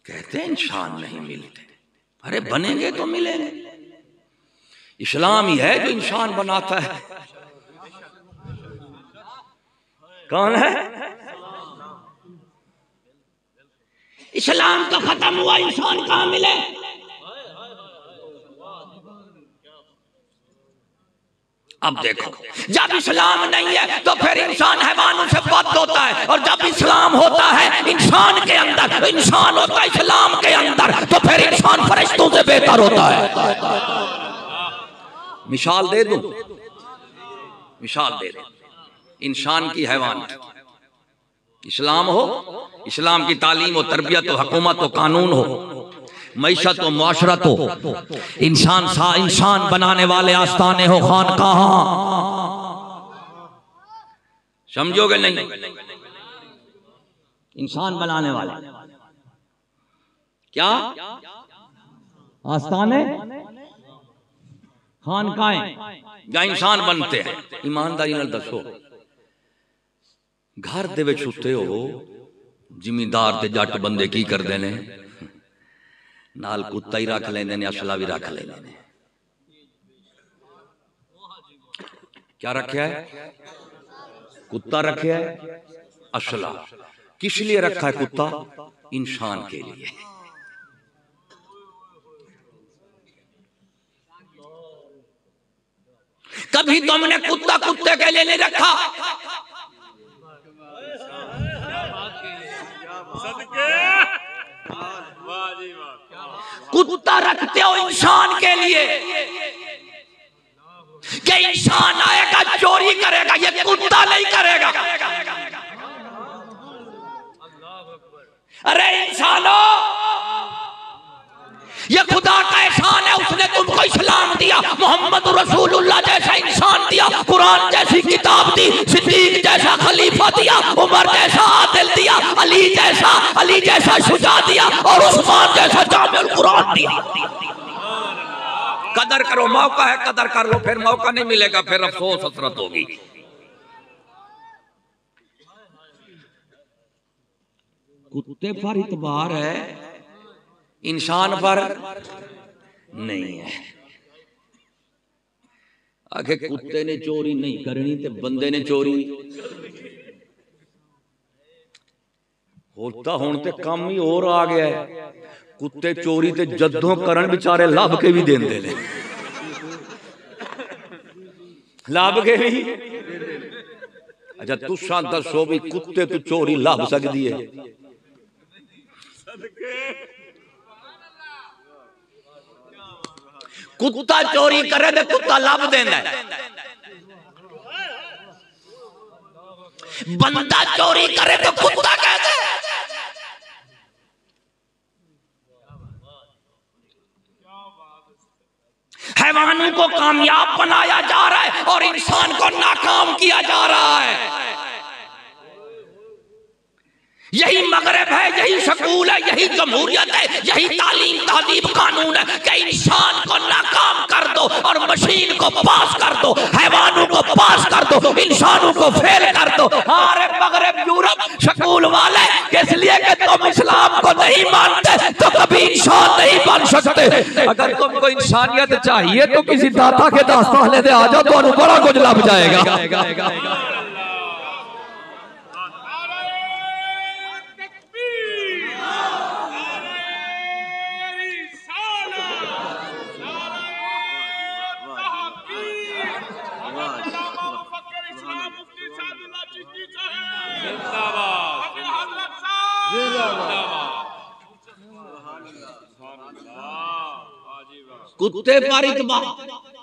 कहते हैं इंसान नहीं मिलते, अरे बनेंगे तो मिलेंगे। इस्लाम ही है जो इंसान बनाता है। कौन है? इस्लाम तो खत्म हुआ, इंसान कहां मिले? अब देखो, जब इस्लाम नहीं है तो फिर इंसान हैवानों से बद होता है, और जब इस्लाम होता है इंसान के अंदर, इंसान होता है इस्लाम के अंदर, तो फिर इंसान फरिश्तों से बेहतर होता है। मिसाल दे दूं, मिसाल दे दूं इंसान की हैवान की। इस्लाम हो, इस्लाम की तालीम हो, तरबियत हो, हुकूमत हो, कानून हो, मईशत हो, मुआशरत हो, इंसान बनाने वाले आस्थाने हो, खानकाहा, समझोगे नहीं? इंसान बनाने वाले क्या आस्थाने, खानकाएं या इंसान बनते हैं। ईमानदारी नाल दसो, घर दे विच सुते हो, जिमीदार ते जट बंदे की करदे ने? नाल कुत्ता ही रख लेंदे ने, असला भी रख लेंदे ने। क्या रखा है? कुत्ता रखा है, असला। किस लिए रखा है कुत्ता? इंसान के लिए। कभी तुमने कुत्ता कुत्ते के लिए नहीं रखा। कुत्ता रखते हो इंसान के लिए कि इंसान आएगा चोरी करेगा, ये कुत्ता नहीं करेगा। अरे इंसानों, ये खुदा का एहसान है, उसने तुमको इस्लाम दिया, मोहम्मद रसूलुल्लाह जैसा इंसान दिया, कुरान जैसी किताब दी, सिद्दीक जैसा खलीफा दिया, उमर जैसा आदिल दिया, अली जैसा शुजा दिया, और उस्मान जैसा जामिउल कुरान दिया। कदर करो, मौका है कदर कर लो, फिर मौका नहीं मिलेगा फिर अफसोस हसरत होगी। कुत्ते पर इतबार है, इंसान पर नहीं है। आखिर कुत्ते ने चोरी नहीं करनी ते बंदे ने चोरी होता हुण ते काम ही और आ गया है। कुत्ते चोरी ते जद्दों करन बेचारे लभ के भी देंदे ने, लभ के भी। अच्छा तुसां दसो भी कुत्ते तो चोरी लभ सकदी है? कुत्ता चोरी करे तो कुत्ता लभ देंदा है, बंदा चोरी करे तो कुत्ता कहता है। हैवानों को कामयाब बनाया जा रहा है और इंसान को नाकाम किया जा रहा है। यही मगरब है, यही सकूल है, यही जमहूरियत है, यही तालीम तहजीब कानून है कि इंसान को नाकाम कर दो और मशीन को पास कर दो, हैवानों को पास कर दो, इंसानों को फेल कर दो। अरे मगरब यूरोप सकूल वाले, इसलिए कि तुम इस्लाम को नहीं मानते तो कभी इंसान नहीं बन सकते। अगर तुमको इंसानियत चाहिए तो किसी दाता के दास्ताने दे आ जाओ, तो बड़ा कुछ लभ जाएगा। कुत्ते पर इतबार,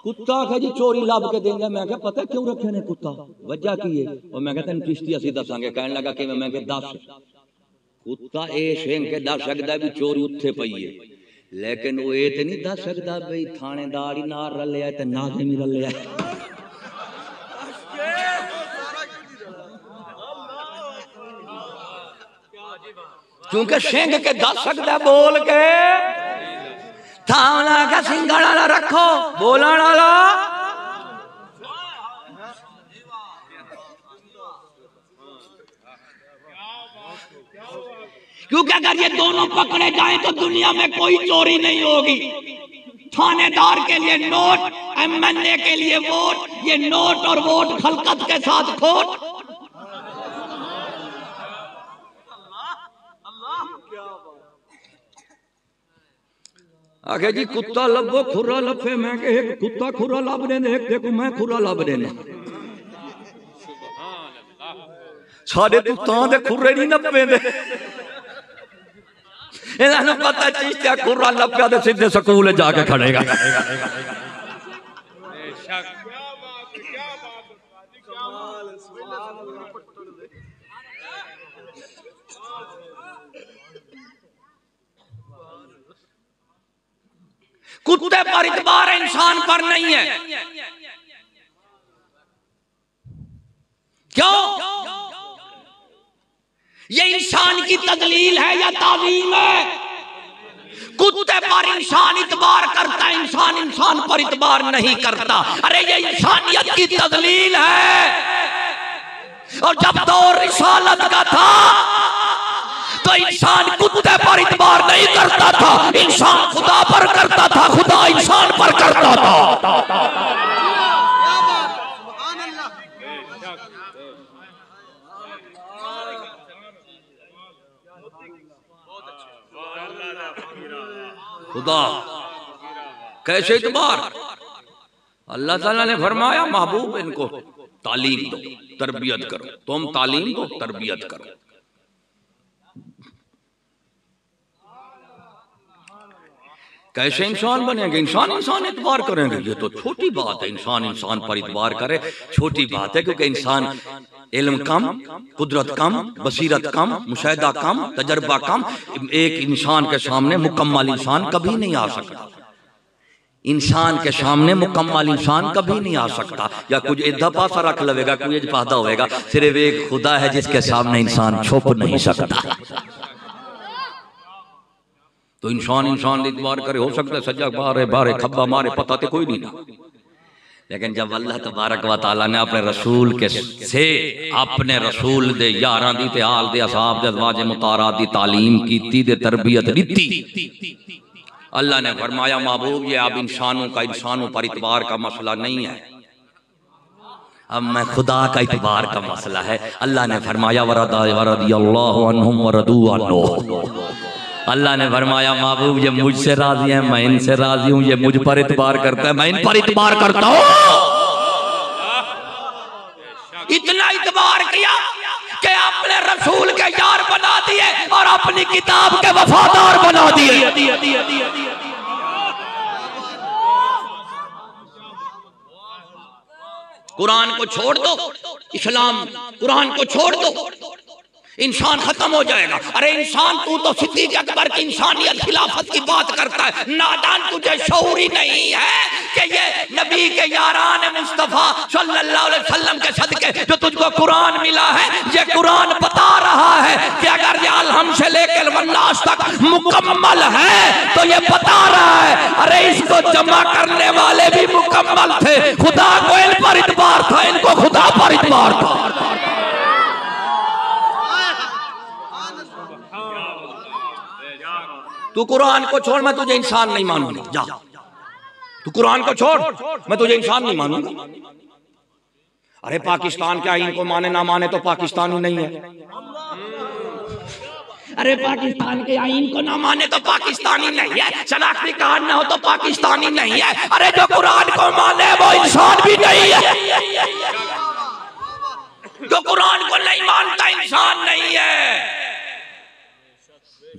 कुत्ता आखे जी चोरी लभ के देंगे। मैं क्या पता क्यों रखे ने कुत्ता, वजह की है? और मैं कहता चिश्ती असी दसांगे। कहने लगा कि मैं क्या दस। कुत्ता ये शेंग के दस सकता भी चोरी उत्थे पई है, लेकिन वो ये तो नहीं दस सकता भाई थानेदार ही नाल रलिया ते नाज़िम ही रलिया। क्योंकि सिंह के दस सकता बोल के थावला का सिंगड़ वाला रखो बोलने वाला। क्योंकि अगर ये दोनों पकड़े जाएं तो दुनिया में कोई चोरी नहीं होगी। थानेदार के लिए नोट, एमएनए के लिए वोट, ये नोट और वोट खलकत के साथ खोट। आगे जी कुत्ता लभो खुरा लफे, मैं के एक कुत्ता खुरा लब देने, एक देखो मैं खुरा लब देने। साढ़े कुत्ता दे खुरे नहीं नपे दे। इन्होंने पता चीज क्या खुरा लपया तो सीधे स्कूल जाके खड़ेगा। कुत्ते पर इतबार है, इंसान पर नहीं है। क्यों? ये इंसान की तदलील है या तालीम है? कुत्ते पर इंसान इतबार करता है, इंसान इंसान पर इतबार नहीं करता। अरे ये इंसानियत की तदलील है। और जब दौर रिसालत का था तो इंसान कुत्ते पर इतबार नहीं करता था, इंसान खुदा पर करता था, खुदा इंसान पर करता था। खुदा कैसे इतबार? अल्लाह ताला ने फरमाया महबूब इनको तालीम दो, तरबियत करो। तुम तालीम दो, तरबियत करो। कैसे इंसान बनेंगे? इंसान इंसान इतबार करेंगे, ये तो छोटी बात है। इंसान इंसान पर इतबार करे छोटी बात है, क्योंकि इंसान इल्म कम, कुदरत कम, बसीरत कम, मुशाहिदा कम, तजर्बा कम। एक इंसान के सामने मुकम्मल इंसान कभी नहीं आ सकता। इंसान के सामने मुकम्मल इंसान कभी नहीं आ सकता। या कुछ इधर पासा रख लवेगा, कुछ पैदा होएगा। सिर्फ एक खुदा है जिसके सामने इंसान छुप नहीं सकता। तो इंसान इंसान इतबार करे, हो सकता है सज्जा बारे बारे खब्बा मारे, पता तो कोई नहीं ना। लेकिन जब अल्लाह तबारक व तआला ने अपने रसूल के से अपने रसूल दे यारां दी ते हाल दे असहाब दे अज़वाज मुताहरात दी तालीम कीती दे तरबियत दी, अल्लाह ने फरमाया महबूब ये अब इंसानों का इंसानों पर इतबार का मसला नहीं है, अब मैं खुदा का इतबार का मसला है। अल्लाह ने फरमाया वरदियल्लाहु अन्हुम वरदू अन्हु। अल्लाह ने फरमाया महबूब ये मुझसे राजी है, मैं इनसे राजी हूं। ये मुझ पर इतबार करता है, मैं इन पर इतबार करता हूं। इतना इतबार किया कि अपने रसूल के यार बना दिए और अपनी किताब के वफादार बना दिए। कुरान को छोड़ दो, इस्लाम कुरान को छोड़ दो, इंसान खत्म हो जाएगा। अरे इंसान तू तो सिद्दीक़ अकबर की इंसानियत खिलाफत की बात करता है। नादान, तुझे शऊर ही नहीं है कि ये नबी के यारान मुस्तफा सल्लल्लाहु अलैहि वसल्लम के सदके जो तुझको कुरान मिला है, ये कुरान बता रहा है कि अगर ये अलहम से लेकर वन्नास तक मुकम्मल है तो ये बता रहा है अरे इसको जमा करने वाले भी मुकम्मल थे। खुदा को इन पर इतबार था, इनको खुदा पर इतबार था। तू कुरान को छोड़, मैं तुझे इंसान नहीं मानूंगा। जा, तू कुरान को छोड़, मैं तुझे इंसान नहीं मानूंगा। अरे पाकिस्तान के आईन को माने ना माने तो पाकिस्तानी नहीं है। अरे पाकिस्तान के आईन को ना माने तो पाकिस्तानी नहीं है। शनाख्ती कार्ड ना हो तो पाकिस्तानी नहीं है। अरे जो कुरान को माने वो इंसान भी नहीं है। जो कुरान को नहीं मानता इंसान नहीं है।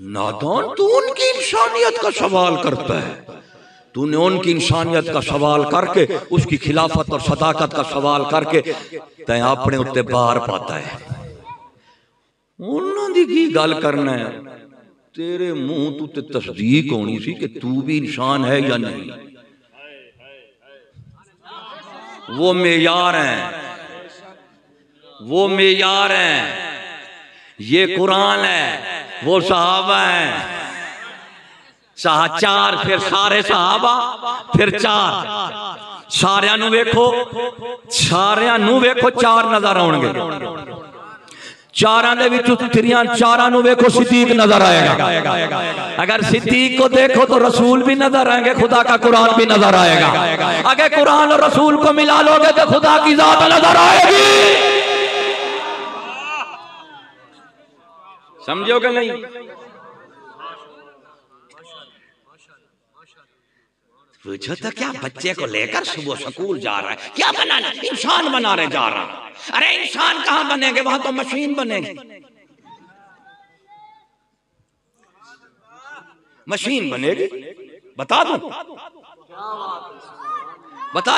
नादान, तू उनकी इंसानियत का सवाल करता है। तूने उनकी इंसानियत का सवाल करके उसकी खिलाफत और सदाकत का सवाल करके तय अपने उत्ते बार पाता है। उन्होंने की गल करना है, तेरे मुंह तू ते तस्दीक होनी सी कि तू भी इंसान है या नहीं। वो मेयार हैं, वो मेयार हैं। ये कुरान है, वो सहाबा हैं, चार, फिर सारे सहाबा, फिर चार, सारियां नू वेखो चार नजर आउणगे, चारां दे विचों तिरियां चारां नू वेखो सिद्दीक नजर आएगा। अगर सिद्दीक को देखो तो रसूल भी नजर आएंगे, खुदा का कुरान भी नजर आएगा। अगर कुरान और रसूल को मिला लोगे तो खुदा की जात नजर आएगी। समझोगे नहीं? पूछो तो क्या बच्चे को लेकर सुबह स्कूल जा रहा है, क्या बनाना? इंसान बनाने जा रहा है। अरे इंसान कहां बनेंगे, वहां तो मशीन बनेगी, मशीन बनेगी। बता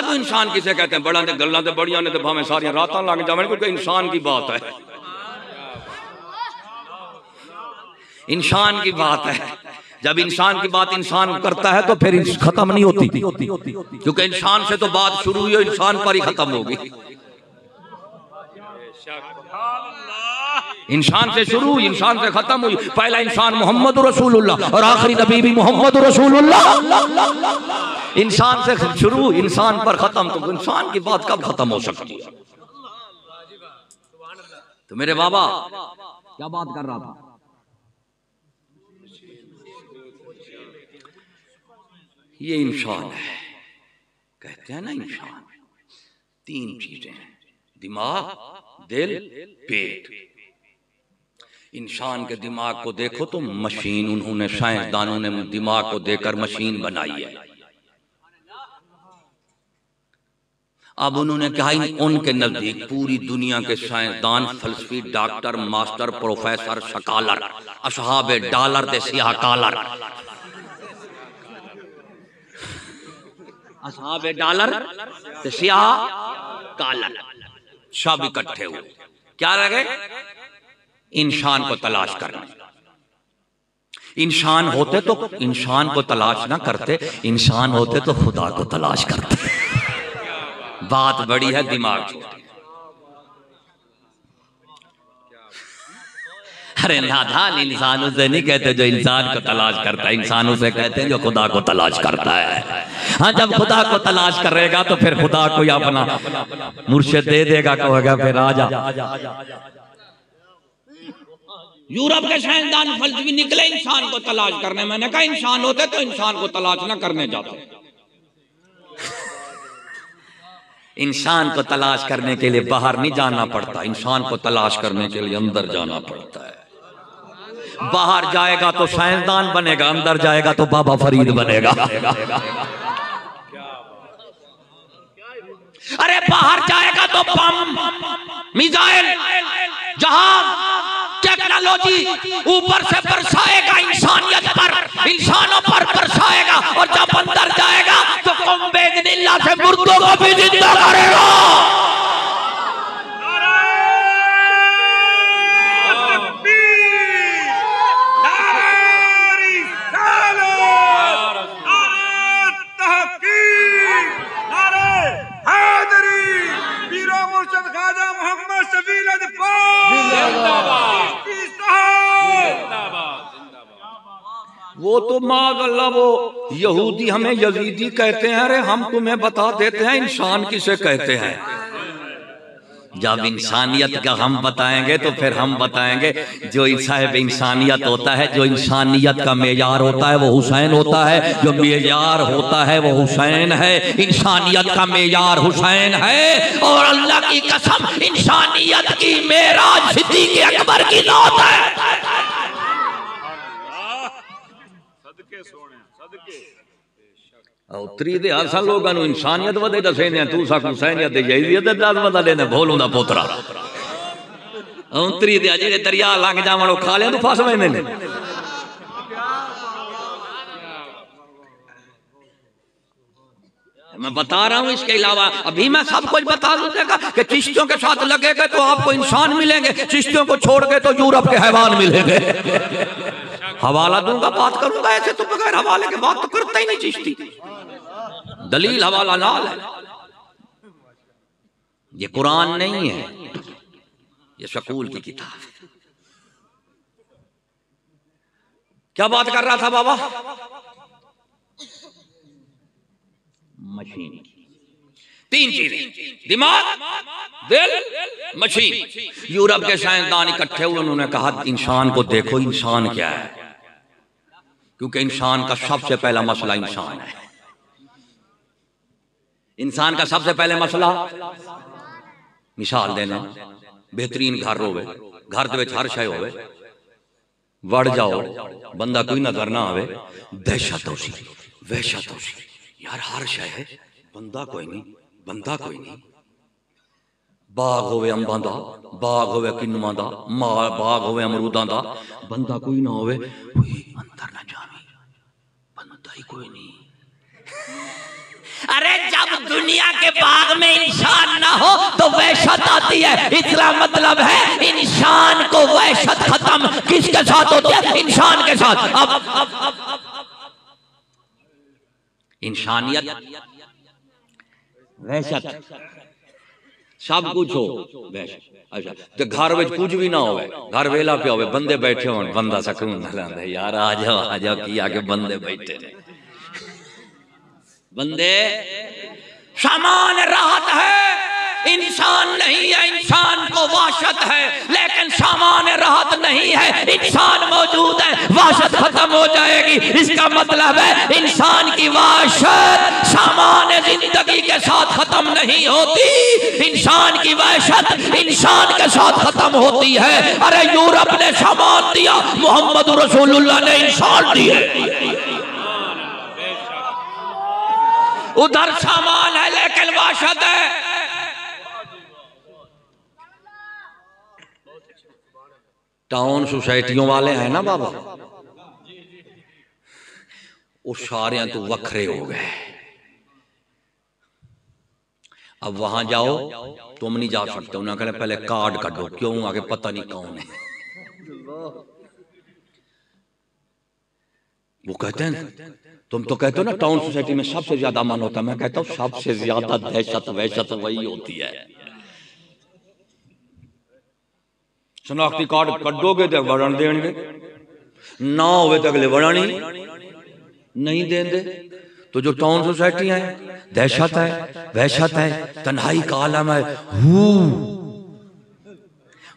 दूं इंसान किसे कहते हैं? बड़ा ने गल्लां ते बड़ियां ने तो भावें सारियां रातां लग जावन, क्योंकि इंसान की बात है, इंसान की बात है। जब इंसान की बात इंसान करता है तो फिर खत्म नहीं होती, क्योंकि इंसान से तो बात शुरू हुई, इंसान पर ही खत्म होगी। इंसान से शुरू हुई, इंसान से खत्म हुई। पहला इंसान मोहम्मद रसूलुल्लाह और आखिरी नबी भी मोहम्मद रसूलुल्लाह। इंसान से शुरू, इंसान पर खत्म, तो इंसान की बात कब खत्म हो सकती है? तो मेरे बाबा क्या बात कर रहा था? ये इंसान है, कहते हैं ना इंसान, तीन चीजें हैं, दिमाग, दिल, पेट। इंसान के दिमाग को देखो तो मशीन, उन्होंने साइंसदानों ने दिमाग को देकर मशीन बनाई है। अब उन्होंने कहा उनके नजदीक पूरी दुनिया के साइंसदान, फलसफी, डॉक्टर, मास्टर, प्रोफेसर, स्कॉलर, असहाबे डॉलर दे सियाह कालर, असहाबे डॉलर ते सियाह कालर सब इकट्ठे हुए, क्या लगे? इंसान को तलाश करने। इंसान होते तो इंसान को तलाश ना करते, इंसान होते तो खुदा को तलाश करते। बात बड़ी है, दिमाग छोटी। अरे नादान इंसान उसे नहीं कहते जो इंसान को तलाश करता है, इंसान उसे कहते हैं जो खुदा को तलाश करता है। हाँ, जब खुदा को तलाश करेगा तो फिर खुदा को अपना मुर्शिद दे देगा, कहेगा फिर आजा। यूरोप के साइंसदान फलसफी निकले इंसान को तलाश करने। मैंने कहा इंसान होते तो इंसान को तलाश ना करने जाते। इंसान को तलाश करने के लिए बाहर नहीं जाना पड़ता, इंसान को तलाश करने के लिए अंदर जाना पड़ता है। बाहर जाएगा तो साइंसदान बनेगा, अंदर जाएगा तो बाबा फरीद बनेगा। अरे बाहर जाएगा तो बम, मिसाइल, जहाज, टेक्नोलॉजी ऊपर से बरसाएगा इंसानियत पर, इंसानों पर बरसाएगा, और जब अंदर जाएगा तो कौम बेइज़्निल्लाह से मुर्दों को भी जिंदा करेगा। वो तो माज़अल्लाह वो यहूदी हमें यजीदी कहते हैं। अरे हम तुम्हें बता देते हैं इंसान किसे कहते हैं। जब इंसानियत का हम बताएंगे तो फिर हम बताएंगे जो साहिब इंसानियत होता है, जो इंसानियत का मेयार होता है वो हुसैन होता है, जो मेयार होता है वो हुसैन है, इंसानियत का मेयार हुसैन है। और अल्लाह की कसम इंसानियत की मेराज सिद्दीक़ अकबर की नात है। उत्तरी दे असा लोगों को इंसानियत वधे दसे ने, तू साकू हुसैनियत दे यजीदियत दा वधा लेने भोलू दा पोतरा। उत्तरी दे जेड़े दरिया लंघ जावन ओ खाले तो फस वेंदे ने। मैं बता रहा हूं, इसके अलावा अभी मैं सब कुछ बता दूंगा कि चिश्तियों के साथ लगेगा तो आपको इंसान मिलेंगे, चिश्तियों को छोड़ के तो यूरोप के हैवान मिलेंगे। हवाला दूंगा, बात करूंगा, ऐसे तो बगैर हवाले के बात तो करता ही नहीं चिश्ती। दलील हवाला नाल है। ये कुरान नहीं है, ये स्कूल की किताब है। क्या बात कर रहा था बाबा? मशीन। तीन चीजें, दिमाग, दिल, मशीन। यूरोप के साइंसदान इकट्ठे हुए, उन्होंने कहा इंसान को देखो, इंसान क्या है, क्योंकि इंसान का सबसे पहला मसला इंसान है। इंसान का सबसे पहले मसला, मिसाल देना, बेहतरीन घर होवे, घर दे विच हर शय होवे, वड़ जाओ बंदा कोई नजर ना आवे, दहशत हो सी, वहशत हो सी, यार हर शय है, बंदा कोई नहीं, बंदा कोई नहीं। बाग होवे अंबां दा, बाग होवे किन्नुआं दा, बाग होवे अमरूदां दा, बंदा कोई ना होवे, कोई अंदर ना जावे, बंदा ही कोई नहीं। अरे जब दुनिया के बाग में इंसान ना हो तो वहशत आती है। इसका मतलब है इंसान को वहशत खत्म किसके साथ होती है? इंसान के साथ। अब इंसानियत, वहशत, सब कुछ हो वहशत। अच्छा तो घर में कुछ भी ना होवे, घर वेला पे होवे, बंदे बैठे हो, बंदा सकून लांदा है, यार आ जाओ कि आगे बंदे बैठे ने, बंदे सामान राहत है, इंसान नहीं है, इंसान को वाशत है, लेकिन सामान राहत नहीं है, इंसान मौजूद है, वाशत खत्म हो जाएगी। इसका मतलब है इंसान की वाशत सामान जिंदगी के साथ खत्म नहीं होती, इंसान की वाशत इंसान के साथ खत्म होती है। अरे यूरोप ने सामान दिया, मोहम्मद रसूलुल्लाह ने इंसान दिए। उधर सामान है लेकिन वाशत है। टाउन सोसाइटियों वाले हैं ना बाबा, वो सारे तो वखरे हो गए। अब वहां जाओ तुम नहीं जा सकते, उन्होंने कहा पहले कार्ड काटो, क्यों आगे पता नहीं कौन है। वो कहते हैं, तुम तो कहते हो ना टाउन सोसाइटी में सबसे ज्यादा अमन होता है, मैं कहता हूं सबसे ज्यादा दहशत वहशत वही होती है। शनाख्ती कार्ड कटोगे तो वरण देंगे, ना होवे तो अगले वरण ही नहीं देंगे। तो जो टाउन सोसाइटी है, दहशत है, वहशत है, तन्हाई का आलम है,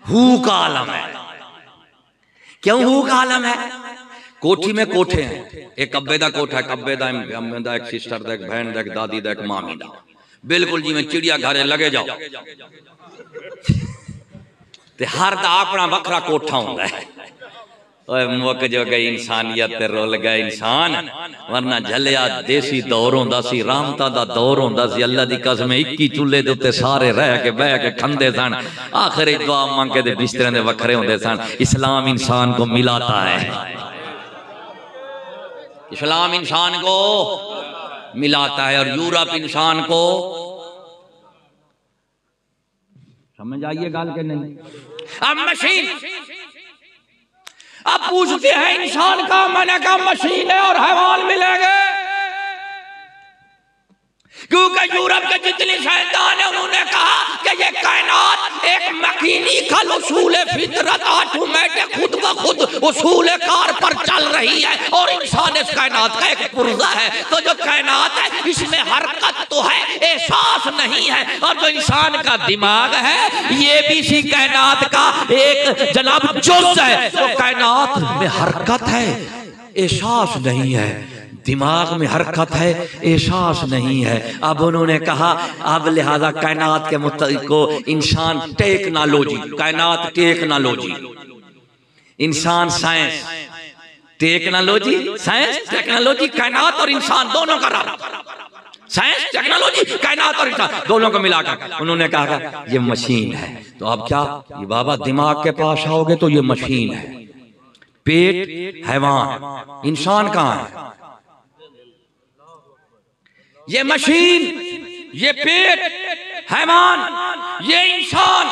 हू का आलम है। क्यों हू का आलम है? कोठी में कोठे हैं, एक अब्बे दा कोठा है, कब्बे दा, अम्मे दा, एक सिस्टर दा, एक बहन दा, एक दादी दा, एक मामी दा, बिल्कुल जी में चिड़िया घरे लगे जाओ ते हर दा अपना वखरा कोठा होंदा है। ओए मुक जो गई इंसानियत ते रुल गए इंसान, वरना झलिया देसी दौर होंदा सी, रामता दा दौर होंदा सी। अल्लाह दी कसम 21 चूल्हे दे उत्ते सारे रह के बह के खंदे सन, आखिर दुआ मांग के दे बिस्तरे दे वखरे होंदे सन। इस्लाम इंसान को मिलाता है, इस्लाम इंसान को मिलाता है, और यूरोप इंसान को, समझ आइए गाल के नहीं। अब मशीन, अब पूछते हैं इंसान का, मैंने कहा मशीन है और हैवान मिलेंगे, क्योंकि यूरोप के जितने साइंसदान हैं उन्होंने कहा कि ये कायनात एक मैकेनिकल उसूल फितरत, ऑटोमेटिक, खुद ब खुद उसूल कार पर चल रही है, और इंसान इस कायनात का एक पुर्जा है। तो जो कायनात है इसमें हरकत तो है, एहसास नहीं है, और जो इंसान का दिमाग है ये भी इसी कायनात का एक जनाब जुज़ है। तो कायनात में हरकत है, एहसास नहीं है, दिमाग में हरकत है, एहसास नहीं है। अब उन्होंने कहा अब लिहाजा कायनात के मुताबिक को इंसान टेक्नोलॉजी, कायनात टेक्नोलॉजी, इंसान साइंस, टेक्नोलॉजी साइंस, टेक्नोलॉजी कायनात और इंसान दोनों का रहा, साइंस टेक्नोलॉजी कायनात और इंसान दोनों को मिलाकर उन्होंने कहा ये मशीन है। तो अब क्या ये बाबा दिमाग के पास आओगे तो ये मशीन है, पेट हैवान, इंसान कहाँ है? ये मशीन, ये पेट हैवान, ये इंसान।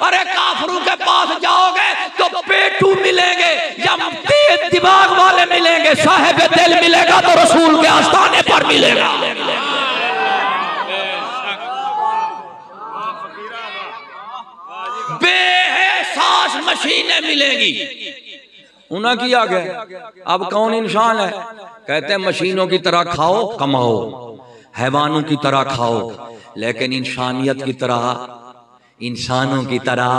अरे काफिरों के पास जाओगे तो पेटू मिलेंगे या तेज दिमाग वाले मिलेंगे, साहिब दिल मिलेगा तो रसूल के आस्थाने पर मिलेगा। बेहसास मशीनें मिलेंगी, उन्हें किया गया। अब कौन इंसान है? कहते हैं मशीनों की तरह खाओ कमाओ, हैवानों की तरह खाओ, लेकिन इंसानियत की तरह, इंसानों की तरह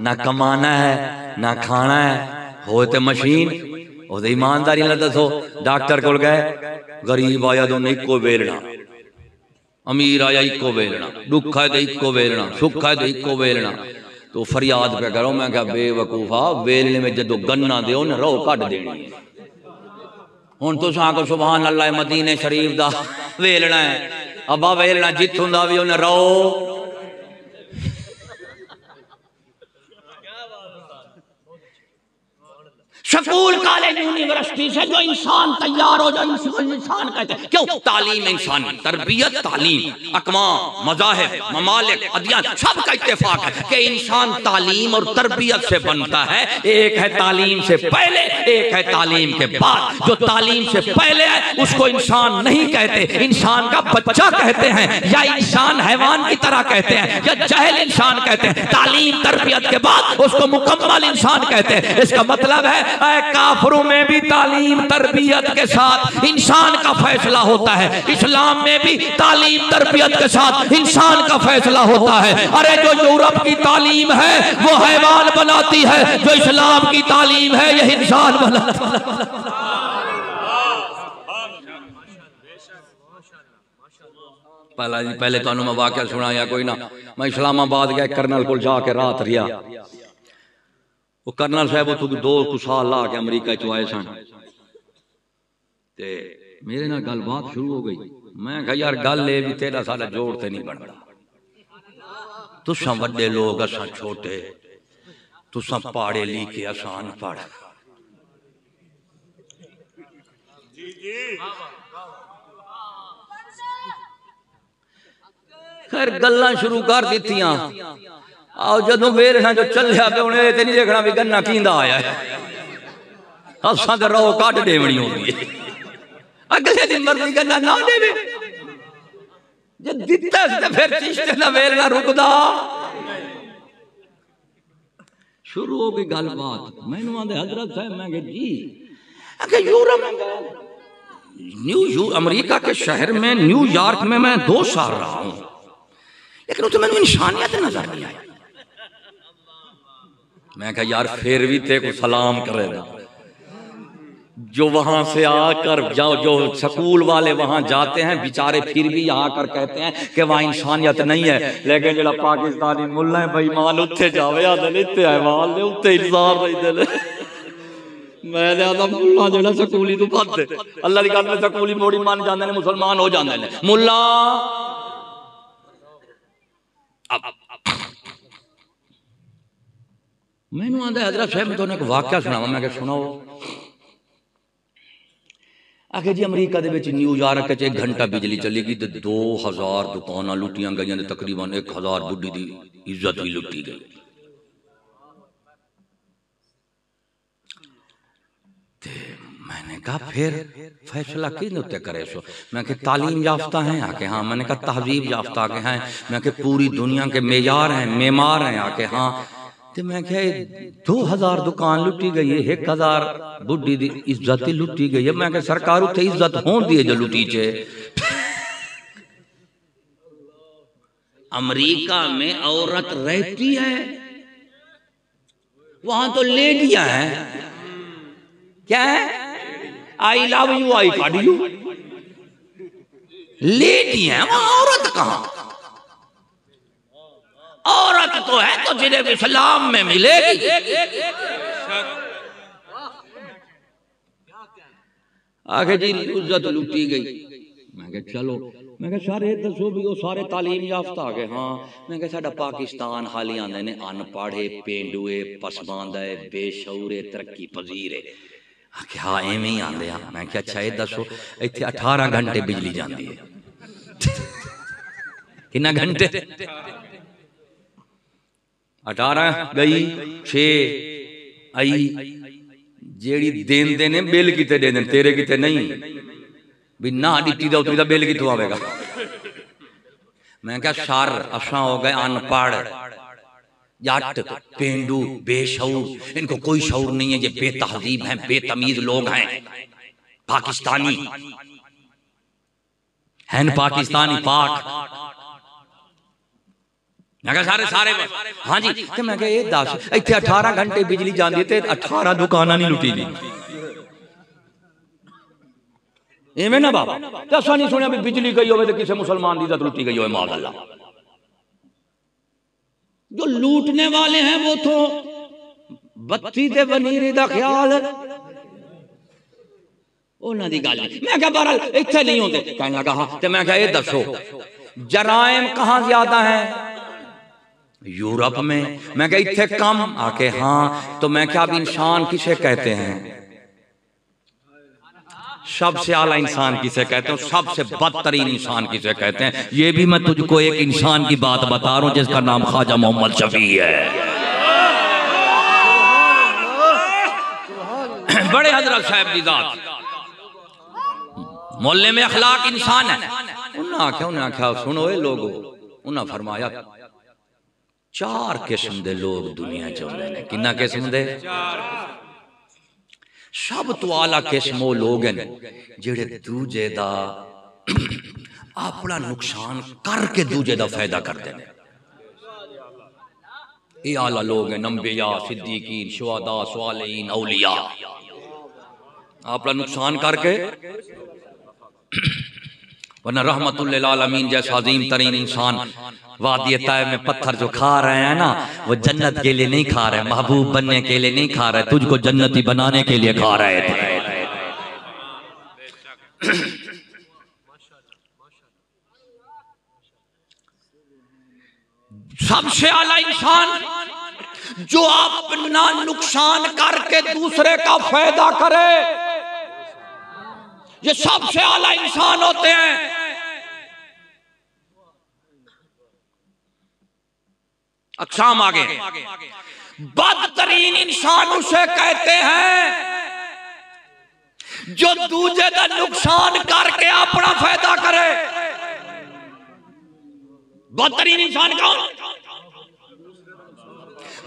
ना कमाना है ना खाना है। होते मशीन और ईमानदारी ना दसो। डॉक्टर को गए, गरीब आया तो नहीं को वेलना, अमीर आया इको वेलना, दुख है तो इको वेलना, सुख है तो इको वेलना। तो फरियाद पे करो। मैं क्या बेवकूफा, वेलने में जो गन्ना दो ना रो कट देनी। हुण तुसां आखो सुभान अल्लाह मदीने शरीफ दा वेलना है, अब्बा वेलना जित्थों दा भी उन्हें रो। स्कूल कॉलेज यूनिवर्सिटी से जो इंसान तैयार हो, जो इंसान कहते हैं, क्यों? तालीम इंसानी, तरबियत तालीम, अकमा, मज़ाहिब, ममालिक, अदियान, सब का इत्तेफाक है कि इंसान तालीम और तरबियत से बनता है। एक है तालीम से पहले, एक है तालीम के बाद। जो तालीम से पहले है उसको इंसान नहीं कहते, इंसान का बच्चा कहते हैं, या इंसान हैवान की तरह कहते हैं, या जहल इंसान कहते हैं। तालीम तरबियत के बाद उसको मुकम्मल इंसान कहते हैं। इसका मतलब है काफिरों में भी तालीम तरबियत के साथ इंसान का फैसला होता है, इस्लाम में भी तालीम तरबियत के साथ इंसान का फैसला होता है। अरे जो यूरोप की तालीम है वो हैवान बनाती है, जो इस्लाम की तालीम है ये इंसान बनाती है। पहले तो मैं वाकया सुनाया कोई ना। मैं इस्लामाबाद गया, कर्नल को जाके रात रिया। वो कर्नल साहब वो 2 साल ला के अमरीका चो आए सन, ते मेरे नाल गलबात शुरू हो गई। मैं कहा यार गल ये भी तेरा सारा जोड़ ते नहीं बनता, तुसां वड्डे लोग असां छोटे, तुसां पढ़े लिखे असां अनपढ़। खैर गल्लां शुरू कर दित्तियां। आओ जदों वेलना जो चलिया पे हुण ये ते नहीं देखना भी गन्ना कींदा आया है, असां ते रो कट देवनी होंदी है। अगले दिन मर्जी गन्ना ना देवे, जे दित्ता ते फिर चिश्ते दा वेलना रुकदा। शुरू हो गई गलबात। मैनू आंदे हजरत साहब, मैं कहा जी, अगर यूरोप में अमेरिका के शहर में न्यूयॉर्क में मैं 2 साल रहा हूं, लेकिन उसमें मैंने इंसानियत नजर नहीं आई। मैं कहा यार फिर भी ते को सलाम करेगा। जो वहां से आकर जाओ, जो स्कूल वाले वहां जाते हैं बेचारे, फिर भी यहाँ आकर कहते हैं कि वहां इंसानियत नहीं है, लेकिन जो पाकिस्तानी मुल्ला है भाई मान उत्थे जावे आदे इत्थे है मान ले उत्थे इंतजार नहीं दे। मैं ज्यादा मुल्ला जो स्कूली तू बद अल्लाह की गल में स्कूली मोड़ी मान जाते हैं, मुसलमान हो जाते हैं मुल्ला। मैनू आंदा हजरत साहब मैं तुहानू एक वाकया सुनावा। मैं क्या सुनाओ? आखिर जी अमरीका दे विच न्यूयॉर्क च 1 घंटा बिजली चली गई तो 2000 दुकानां लुटियां गईयां, तकरीबन 1000 बुढ़ी दी इज्जत भी लुटी गई। मैंने कहा फिर फैसला किन उत्ते करे सो? मैं कि तालीम याफ्ता हैं आके हाँ। मैंने कहा तहजीब याफ्ता के हैं। मैं कि पूरी दुनिया के मेयार हैं, मेमार हैं आके हाँ। तो मैं क्या 2000 दुकान लुटी गई है, 1000 बुढ़ी दी इज्जत लुटी गई है। मैं क्या सरकार उत्ते इज्जत हों दी है जो लुटी चे। अमेरिका में औरत रहती है, वहां तो लेडियां हैं। क्या है? आई लव यू, आई काट यू। लेडियां, वहां औरत कहां? औरत तो है तो जिन्हें इस्लाम में मिलेगी। आगे जी इज्जत लुटी गई। मैं कहा चलो, मैं कहा सारे दसो भी वो सारे तालीम याफ्ता आ गए हाँ। मैं कहा साडा पाकिस्तान हाली आंदे ने अनपढ़े, पेंडुए, पसमांदा है, बेशऊरे, तरक्की पजीर है। हाँ एवं ही आंदे आ। मैं क्या अच्छा ये दसो इत्थे 18 घंटे बिजली जाती है। कितना घंटे? 18 गई 6 आई। जेड़ी देन देने बिल किते दे देन, तेरे किते नहीं भी ना डिटी दा उतरी दा बिल कितों आवेगा। मैं क्या शर असा हो गए अनपढ़, जाट पेंडू बेशऊर, इनको कोई शऊर नहीं है, ये बेतहजीब हैं, बेतमीज लोग हैं, पाकिस्तानी हैं, पाकिस्तानी पाक। मैं कहा सारे सारे हाँ जी, तो मैं कहा ये 10 इतने 18 घंटे बिजली जाती ते 18 दुकाना नहीं लुटी दी एवें ना बाबा। तो असा नहीं सुनिया भी बिजली गई हो तो किसी मुसलमान की इज्जत लुटी गई हो, माज़अल्लाह। जो लूटने वाले हैं वो तो बत्ती ते बनीरी दा ख्याल उन्हां दी गल। मैं क्या बहरहाल इत्थे नहीं होते। कहने लगा हाँ, तो मैं क्या ये दसो जराइम कहाँ ज्यादा है? यूरोप में। मैं क्या इत्थे कम? आके हाँ। तो मैं क्या अब इंसान किसे कहते हैं? सबसे आला इंसान किसे कहते हैं? सबसे बदतरीन इंसान किसे कहते हैं? ये भी मैं तुझको एक इंसान की बात बता रहा हूं जिसका नाम ख्वाजा मोहम्मद शफी है। बड़े हजरत साहब की जात, मोहल्ले में अखलाक इंसान है। उन्हें आख्या सुनो ए लोगो, उन्हें फरमाया 4 किस्म दे लोग दुनिया च होंदे ने। किन्ना किस्म दे? सब तो आला किस्म वो लोग हैं जेड़े दूजे दा अपना नुकसान करके दूजे दा फायदा करते हैं। ये आला लोग हैं, नंबिया, सिद्दीकीन, शुहदा, सालिहीन, औलिया। अपना नुकसान करके, वरना रहमतुल लिल आलमीन जैसा अजीम तरीन इंसान वादी तैब में पत्थर जो खा रहे हैं ना, वो जन्नत के लिए नहीं खा रहे, महबूब बनने के लिए नहीं खा रहे, तुझको जन्नती बनाने के लिए खा रहे थे। सबसे आला इंसान जो अपना नुकसान करके दूसरे का फायदा करे, ये सबसे आला इंसान होते हैं। अक़साम आगे, बदतरीन इंसान उसे कहते हैं जो दूसरे का नुकसान करके अपना फायदा करे। बदतरीन इंसान कौन?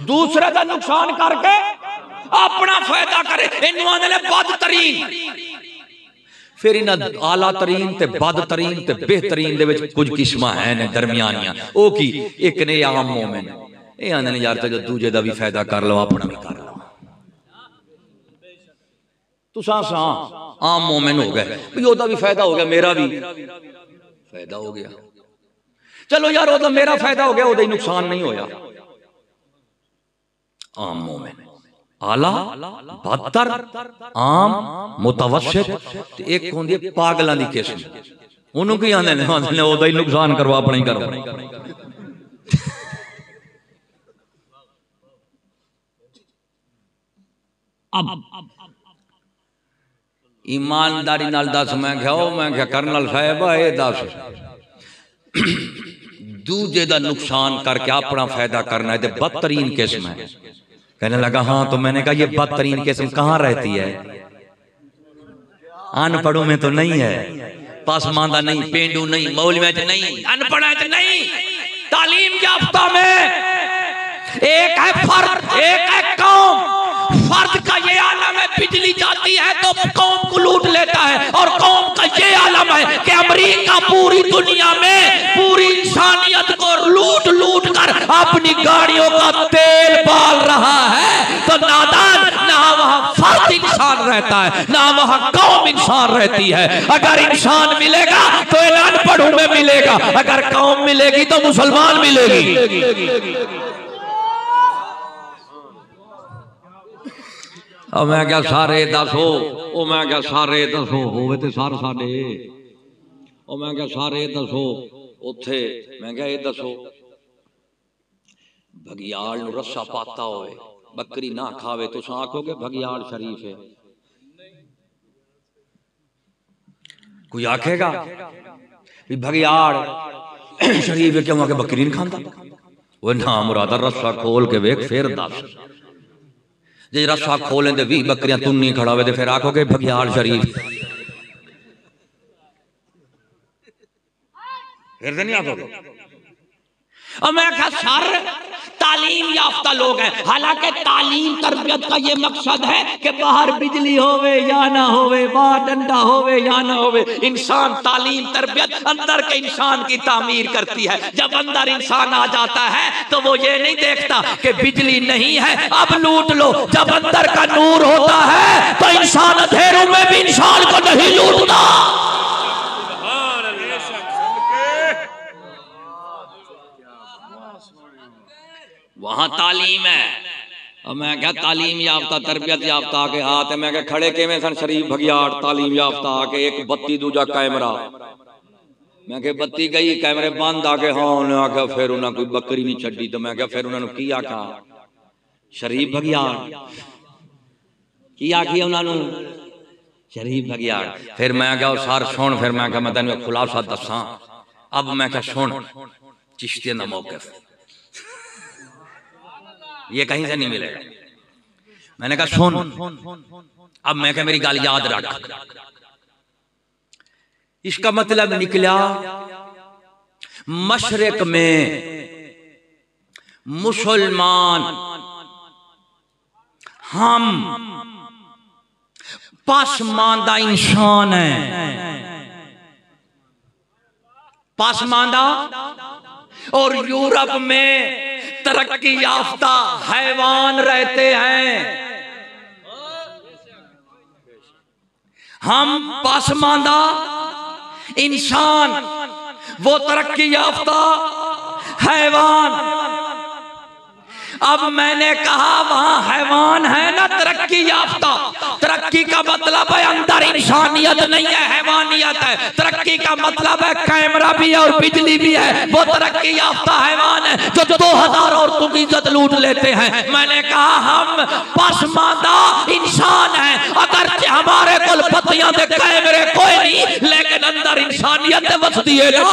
दूसरे का नुकसान करके अपना फायदा करे, इन्हों ने बदतरीन। फिर इन आला तरीन ते बदतरीन ते बेहतरीन दे विच कुछ किस्मां हैं ने दरमियानियां। ओ की एक ने आम मोमिन, ये आंदे ने यार जो दूजे दा भी फायदा कर लो, अपना भी कर लो। तुसां सा आम मोमिन हो गए, भी ओदा भी फायदा हो गया, मेरा भी फायदा हो गया। चलो यार ओदा मेरा फायदा हो गया, ओदा ही नुकसान नहीं होया। आम मोमिन, आला, बदतर, आम, मुतवस्सित, एक होंदी है पागलां दी किस्म। उन्होंने की आंदे ने ओदा ही नुकसान करवा, अपना ही करवा। अब ईमानदारी नाल दस, मैं क्या करनल साहब ये दस, दूजे दा नुकसान करके अपना फायदा करना है तो बदतरीन किस्म है। कहने लगा हाँ, तो मैंने कहा ये बदतरीन किस्म कहाँ रहती है? अनपढ़ों में तो नहीं है, पासमानदा नहीं, पेंडू नहीं, मौलवी में नहीं, अनपढ़ नहीं, तालीम याफ्ता में एक है फर्द, एक है कौम। फर्द का ये आलम है बिजली जाती है तो कौम को लूट लेता है, और कौम का ये आलम है कि अमेरिका पूरी दुनिया में पूरी इंसानियत को लूट लूट कर अपनी गाड़ियों का तेल बाल रहा है। तो नादान, ना वहाँ फर्द इंसान रहता है, ना वहाँ कौम इंसान रहती है। अगर इंसान मिलेगा तो इन अनपढ़ों में मिलेगा, अगर कौम मिलेगी तो मुसलमान मिलेगी। और मैं क्या सारे दसो, ओ मैं क्या सारे दसो होवे ते सारे साडे, ओ मैं क्या सारे दसो उथे, मैं क्या ये दसो भगियाल नूं रस्सा पाता होए, बकरी ना खावे, तो आखोगे भगियाल शरीफ है? कोई आखेगा कि भगियाल शरीफ है क्यों आके बकरी नहीं खाता? वो ना मुरादा रस्सा खोल के वेख फिर दस। जे रस्सा खोलें तो 20 बकरियां तुम नहीं खड़ा हुए, फिर आखोगे भगियाल शरीफ? फिर नहीं आखोगे। और मैं क्या सर तालीम याफ्ता लोग हैं। हालांकि तालीम तरबियत का ये मकसद है कि बाहर बिजली होवे या ना होवे, बाहर डंडा होवे या ना होवे, इंसान तालीम तरबियत अंदर के इंसान की तामीर करती है। जब अंदर इंसान आ जाता है तो वो ये नहीं देखता कि बिजली नहीं है अब लूट लो। जब अंदर का नूर होता है तो इंसान अंधेरों में भी इंसान को नहीं लूटता। वहां तालीम है। और मैं क्या तालीम याफ्ता तरबियत याफ्ता के हाथ है। मैं क्या खड़े के में सन शरीफ भगियाड़ तालीम याफ्ता आके एक बत्ती दूजा कैमरा। मैं क्या बत्ती गई कैमरे बंद आके हाँ उन्हें आख्या फिर उन्हें कोई बकरी नहीं छड़ी। तो मैं क्या फिर उन्होंने की आखा शरीफ भगियाड़ की आखी उन्होंने शरीफ भगियाड़। फिर मैं क्या सर सुन, फिर मैं क्या मैं तेन खुलासा दसा। अब मैं क्या सुन चिश्तिया का मौक़िफ़ ये कहीं से नहीं मिलेगा। मैंने कहा सुन, अब मैं क्या मेरी गाल याद रख। इसका मतलब निकला मशरिक में मुसलमान हम पासमानदा इंसान है, पासमानदा, और यूरोप में तरक्की याफ्ता हैवान रहते हैं। हम पासमानदा इंसान, वो तरक्की याफ्ता हैवान। अब मैंने कहा वहां हैवान है ना तरक्की याफ्ता। तरक्की का मतलब है अंदर इंसानियत नहीं है, हैवानियत है। तरक्की का मतलब है कैमरा भी है और बिजली भी है। वो तरक्की याफ्ता हैवान है जो 2000 औरतों की इज्जत लूट लेते हैं। मैंने कहा हम पसमानदा इंसान हैं। अगर हमारे कुल पतियां दे कैमरे कोई नहीं, लेकिन अंदर इंसानियत वसदी है ना।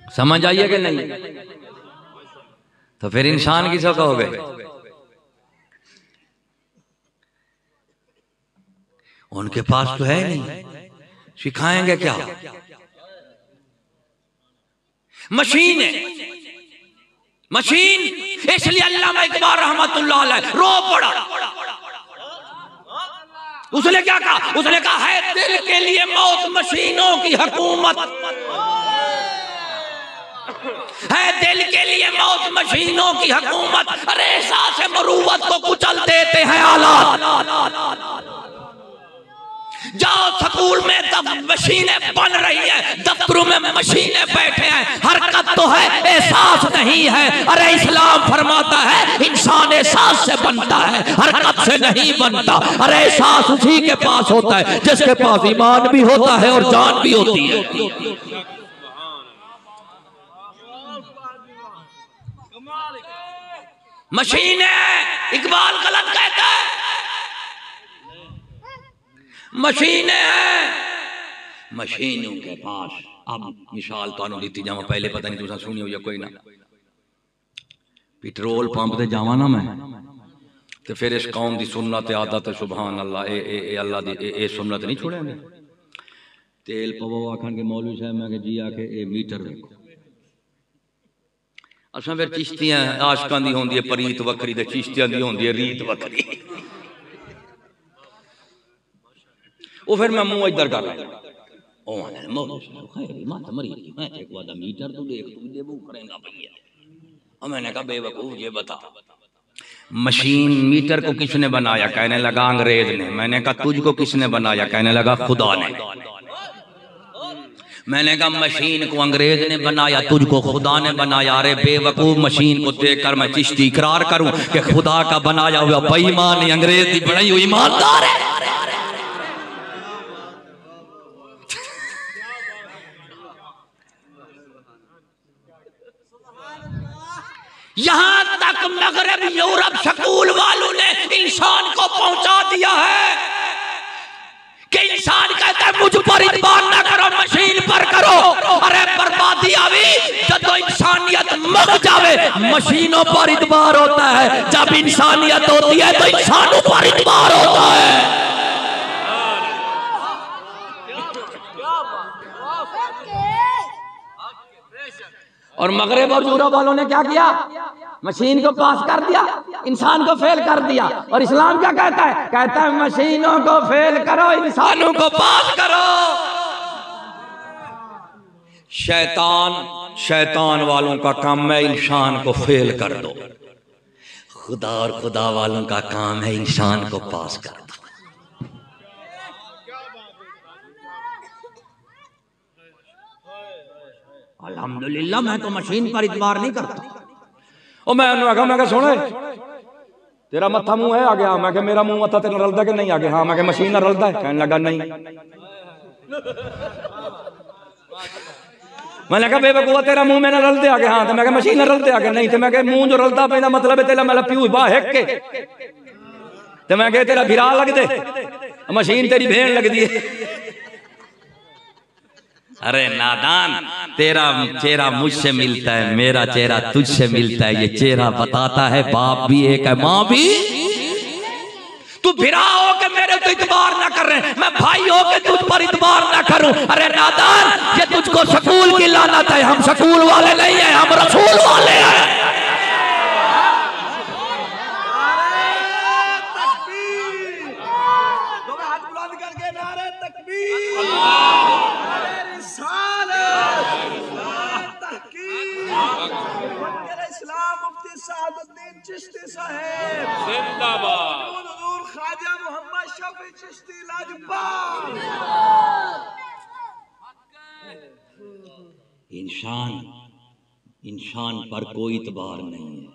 समझ आइए कि नहीं? तो फिर इंसान किसको कहोगे? उनके पास तो है नहीं, सिखाएंगे क्या? मशीन है, मशीन। इसलिए अल्लामा इकबाल रहमतुल्लाह अलैह रो पड़ा। उसने क्या कहा? उसने कहा है दिल के लिए मौत मशीनों की हुकूमत है, दिल के लिए मौत मशीनों की हुकूमत। अरे एहसास मरूवत को कुचल देते हैं आलात। जाओ स्कूल में मशीनें बन रही है, दफ्तरों में मशीनें बैठे हैं, हरकत तो है एहसास नहीं है। अरे इस्लाम फरमाता है इंसान एहसास से बनता है, हरकत से नहीं बनता। अरे एहसास उसी के पास होता है जिसके पास ईमान भी होता है और जान भी होती है। मशीन है, इकबाल गलत कहता है। मशीन है, मशीनों के पास। अब मिसाल तो दी जावा, पहले पता नहीं तुसा सुनी हो या कोई ना। पेट्रोल पंप ते जावा ना मैं, तो फिर इस कौम की सुन्नत आदत सुभान अल्लाह, ए अल्लाह दी ए सुन्नत नहीं छोड़ेंगे। तेल पवो आखन के मौलवी साहब मैं जी आके ए मीटर देखो। असां फिर चिश्तियां आशकां दी होंदी है परीत वखरी, ते चिश्तियां दी होंदी है रीत वखरी। वो फिर मैं मुंह इधर कर रहा ओ मौलवी साहब खैर माता मरी मैं एक वादा मीटर तो देख तू देबू करेगा भैया। और मैंने कहा बेवकूफ ये बता मशीन मीटर को किसने बनाया? कहने लगा अंग्रेज ने। मैंने कहा तुझको किसने बनाया? कहने लगा खुदा ने। मैंने कहा मशीन को अंग्रेज ने बनाया, तुझको खुदा ने बनाया। अरे बेवकूफ, मशीन को देखकर मैं चिश्ती इकरार करूं कि खुदा का बनाया हुआ बेईमान अंग्रेज की बनाई हुई ईमानदार है। यहां तक मगरब यूरोप स्कूल वालों ने इंसान को पहुंचा दिया है कि इंसान कहता है मुझ पर इत्बार ना करो, मशीन पर करो। अरे बर्बादी आवी जब तो इंसानियत मर जावे। मशीनों पर इत्बार होता है, जब इंसानियत होती है तो इंसानों पर इत्बार होता है। और मगरिब और यूरोप वालों ने क्या किया? मशीन को पास कर दिया, इंसान को फेल कर दिया। और इस्लाम क्या कहता है? कहता है मशीनों को फेल करो, इंसानों को पास करो। शैतान वालों का काम है इंसान को फेल कर दो, खुदा और खुदा वालों का काम है इंसान को पास कर दो। अल्हम्दुलिल्लाह मैं तो मशीन पर इतबार नहीं करता। और मैं सुने तेरा मत्था मुंह है आ गया, मैं मेरा मुंह मत्था तेरा रलदा कि नहीं आ गया? हाँ मैं मशीन ना रलदा है? कहने लगा नहीं। मैंने कहा बेवकूफा तेरा मुंह में ना रलदे आ गया? हाँ तो मैं मशीन ना रलदे आ गया? नहीं। तो मैं मुंह जो रलदा पे मतलब है तेरा मतलब प्यू बाह हेक के, तो मैं तेरा भिरा लग दे, मशीन तेरी भेड़ लग दी है। अरे नादान, तेरा चेहरा मुझसे मिलता है, मेरा चेहरा तुझसे मिलता है। ये चेहरा बताता है बाप भी एक है, माँ भी। तू भिरा हो के मेरे तो इतबार ना कर रहे, मैं भाई हो के तुझ पर इतबार ना करूं। अरे नादान, ये तुझको सकूल की लानत है। हम सकूल वाले नहीं है, हम रसूल वाले हैं। चिश्ती साहब जिंदाबाद, ख्वाजा मोहम्मद शफी चिश्ती लाजवाब। इंसान पर कोई इतबार नहीं है।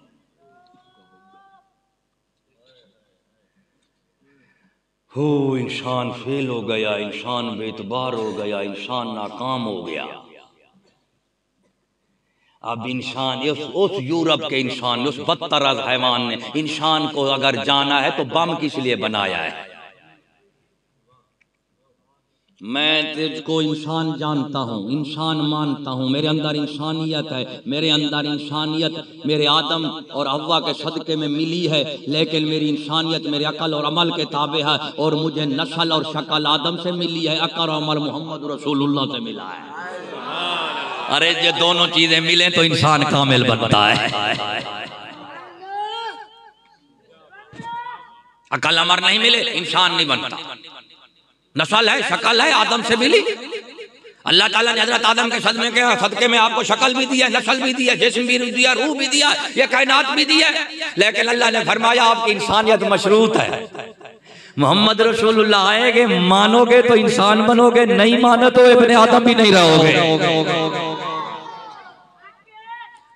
हो इंसान फेल हो गया, इंसान बेइतबार हो गया, इंसान नाकाम हो गया। अब इंसान उस यूरोप के इंसान, उस बदतर हैवान ने इंसान को अगर जाना है तो बम किस लिए बनाया है? मैं तुझको इंसान जानता हूँ, इंसान मानता हूँ, मेरे अंदर इंसानियत है, मेरे अंदर इंसानियत मेरे आदम और हव्वा के सदके में मिली है, लेकिन मेरी इंसानियत मेरे अकल और अमल के ताबे है। और मुझे नस्ल और शक्ल आदम से मिली है, अकल और अमल मोहम्मद रसूलुल्लाह से मिला है। अरे ये दोनों चीजें मिले तो इंसान कामिल बनता है। अकल अमर नहीं मिले इंसान नहीं बनता। नस्ल है, शक्ल है, आदम से मिली। अल्लाह ताला ने हजरत आदम के सदके में आपको शक्ल भी दी है, नस्ल भी दी है, जिस्म भी दिया, रूह भी दिया, ये कायनात भी दी है। लेकिन अल्लाह ने फरमाया आपकी इंसानियत मशरूत है। मोहम्मद रसूलुल्लाह आएंगे, मानोगे तो इंसान बनोगे, नहीं मानो तो इब्ने आदम भी नहीं रहोगे।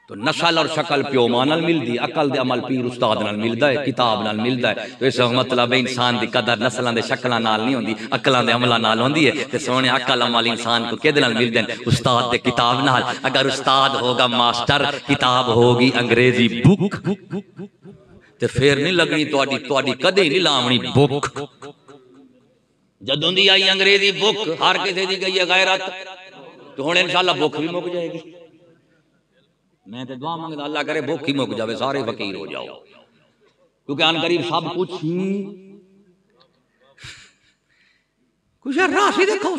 तो नस्ल और शक्ल प्यो मानल मिलती, अकल दे अमल पीर उस्ताद नाल मिलदा है, किताब नाल मिलदा है। तो इस मतलब इंसान दी कदर नस्लां दे शक्लां नाल नहीं होंदी, अकलां दे अमलां नाल होंदी है। ते सोने अकल अमल इंसान को किहदे नाल मिलदे ने? उस्ताद दे किताब नाल। अगर उस्ताद होगा मास्टर, किताब होगी अंग्रेजी बुक, ते फिर नहीं लगनी तुहाडी कदे नहीं लावनी बुक। जदों दी आई अंग्रेजी बुक, हर किसी दी गई है गैरत, तो हुण इंशाअल्लाह बुक भी मुक जाएगी। मैं तो दुआ मंगदा अल्लाह करे भूख ही मुक जावे, सारे फकीर हो जाओ, क्योंकि अन करीब सब कुछ राशि देखो।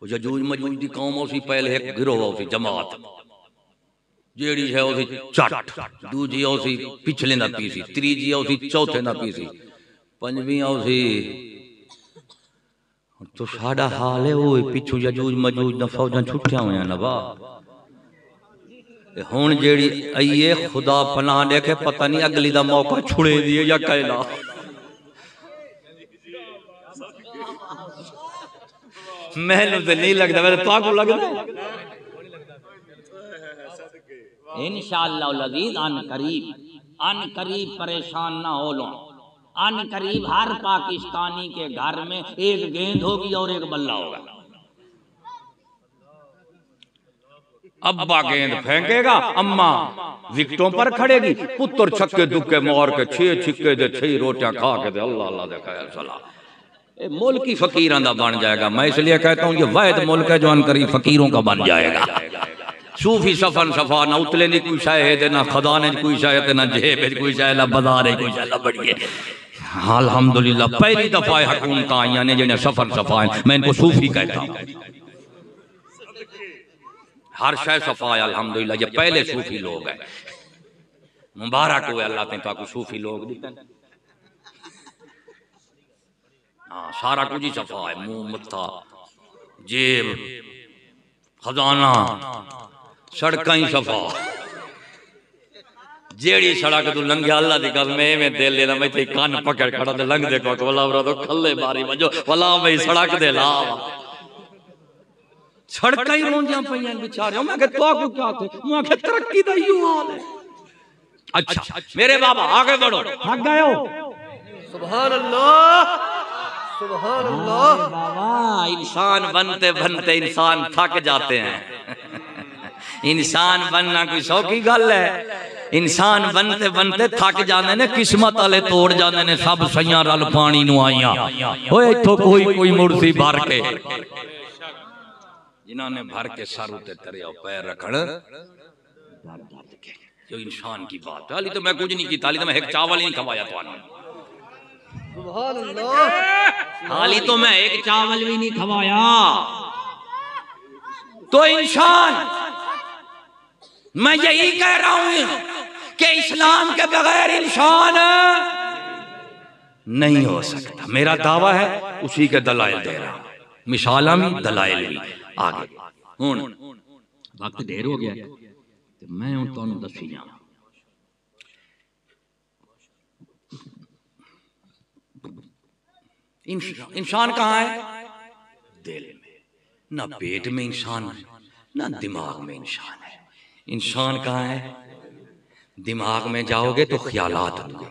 यजूज मजूज दी कौम उसी पहले एक गिरोह उसी जमात जेड़ी है उसी चट, दूजी उसी पिछले ना पीसी, तीजी उसी चौथे ना पीसी, पंजवी उसी। तो साडा हाल है वो पिछू यजूज मजूज ना फौजां छुट्टियां हुई ना वाह। हुण जेड़ी आईए खुदा पनाह देखे, पता नहीं अगली दा मौका छुड़े दिए या कहना। मैनू तो नहीं लगता, वैसे तुहानू लगदा है। इंशाअल्लाह अज़ीज़ अन करीब परेशान ना हो लो। अन करीब हर पाकिस्तानी के घर में एक गेंद होगी और एक बल्ला होगा। अब्बा गेंद फेंकेगा, अम्मा विकेटों पर खड़ेगी, पुत्र छक्के दुक्के मार के 6 छिक्के दे 6 रोटियां खा के दे अल्लाह अल्लाह दे खैर सलाह। मुल्क ही फकीरां दा बन जाएगा। मैं इसलिए कहता हूँ ये वाहिद मुल्क है जो अन करीब फकीरों का बन जाएगा। सूफी सफन सफा ना उतले नी कोई शायद, ना खदाने कोई शायद, ना जेब कोई शायद, ना बाजार है कोई शायद बढ़िए। अल्हम्दुलिल्लाह पहली दफा हुकूमत आईयां ने जिन्हें सफर सफाए, मैं इनको सूफी कहता हूँ। हर शय सफा है अल्हम्दुलिल्लाह। ये पहले सूफी लोग हैं, मुबारक हुए अल्लाह ते पाक सूफी लोग दिते। हाँ सारा कुछ ही सफा है, मुंह मत्था जेब खजाना सड़क ही सफा। जेड़ी सड़क तू लंघे अल्लाह दी कसम में दिल लेना मैं ते कान पकड़ खड़ा ते लंघ दे को वला तो खल्ले मारी वजो वला भाई सड़क दे ला सड़क ही रोंदियां पईयां बेचारे। मैं के तो को क्या थे, मैं के तरक्की दा यो हाल है। अच्छा मेरे बाबा आगे बढ़ो, थक गए हो? सुभान अल्लाह सुभान अल्लाह। बाबा इंसान बनते बनते इंसान थक जाते हैं। इंसान बनना कोई सौखी गल है? इंसान बनते बनते थक जाते ने, किस्मत वाले तोड़ जाते ने। सब सैयां रल पानी नु आईयां ओए इथों कोई मुर्सी भर के, जिन्होंने भर के सर उते तरिया पैर रखण जो इंसान की बात है। हाली तो मैं कुछ नहीं किया, हाली तो मैं एक चावल ही नहीं खवाया तुहानू। सुभान अल्लाह। हाली तो मैं एक चावल भी नहीं खवाया। तो इंसान मैं यही कह रहा हूं कि इस्लाम के बगैर इंसान नहीं हो सकता। मेरा दावा है, उसी के दलाइल दे रहा हूं, मिसाला भी दलाइल भी। आगे हुन वक्त ढेर हो गया ते मैं हुन तुहानू दसी जावां। इंसान कहाँ है? दिल में, ना पेट में इंसान है, ना दिमाग में इंसान है। इंसान कहाँ है? दिमाग में जाओगे तो ख्यालात होंगे,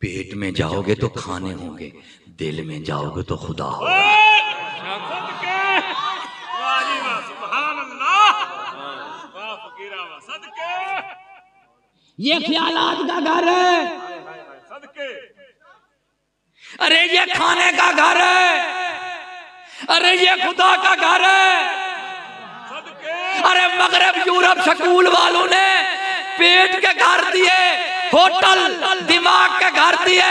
पेट में जाओगे तो खाने होंगे, दिल में जाओगे तो खुदा होगा। ये ख्यालात का घर है, अरे ये खाने का घर है, अरे ये खुदा का घर है। अरे मगरब यूरोप स्कूल वालों ने पेट के घर दिए, होटल दिमाग के घर दिए,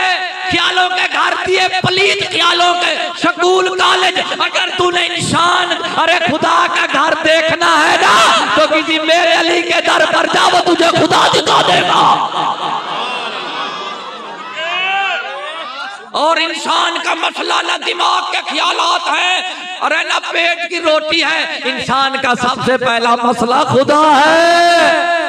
ख्यालों के घर दिए, पलीत ख्यालों के स्कूल कॉलेज। अगर तूने इंसान अरे खुदा का घर देखना है ना तो किसी मेरे अली के दर पर जा, वो तुझे खुदा दिखा देगा। और इंसान का मसला ना दिमाग के ख्यालात है, अरे ना पेट की रोटी है। इंसान का सबसे पहला मसला खुदा है।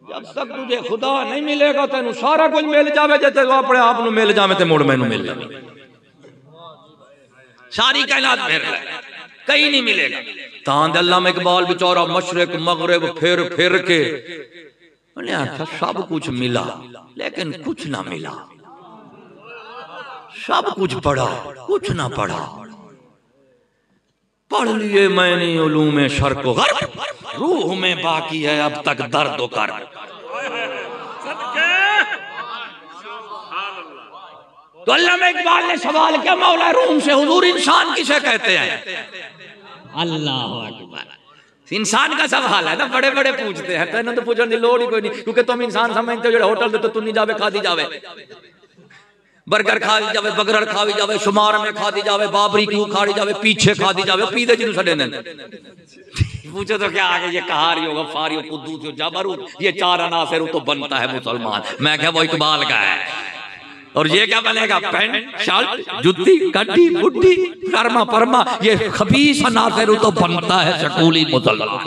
जब तक तुझे खुदा नहीं मिलेगा तेन सारा कुछ मिल जावे, जैसे अपने आप को मिल जावे तो मुड़ मैनू मिल जावे। सारी कायनात फिर कहीं नहीं मिलेगा। तां अल्लामा इकबाल बेचारा मशरिक मगरिब फिर फिर के अच्छा सब कुछ मिला लेकिन कुछ ना मिला। सब कुछ पढ़ा कुछ ना पढ़ा। पढ़ लिए मैंने उलूम शर्क गर्ब, रूह में बाकी है अब तक दर्द व कर्ब। तो अल्लामा इकबाल ने सवाल किया मौला रूम से, हुजूर इंसान किसे कहते हैं? अल्लाह अकबर। इंसान का सवाल है ना, बड़े बड़े पूछते हैं, तेन तो पूछने की लोड़ ही कोई नहीं, क्योंकि तुम इंसान समझते हो जो होटल दे तो तू नहीं जावे खा दी जावे, बर्गर खा दी जावे, बगरर खा दी जावे, शुमार में खा दी जावे, बाबरी क्यों खा दी जावे, पीछे खा दी जावे, पीछे जी सड़े ने पूछो तो क्या आगे ये कहारी होगा फारी कुद्दूस जाबरूद, ये चार अनासर तो बनता है मुसलमान। मैं क्या वो इकबाल का है। और ये क्या बनेगा? पैंट शर्ट जुत्ती कड्डी बुड्ढी कर्मा परमा, ये खबीस अनासर तो बनता है शकुली मुसलमान।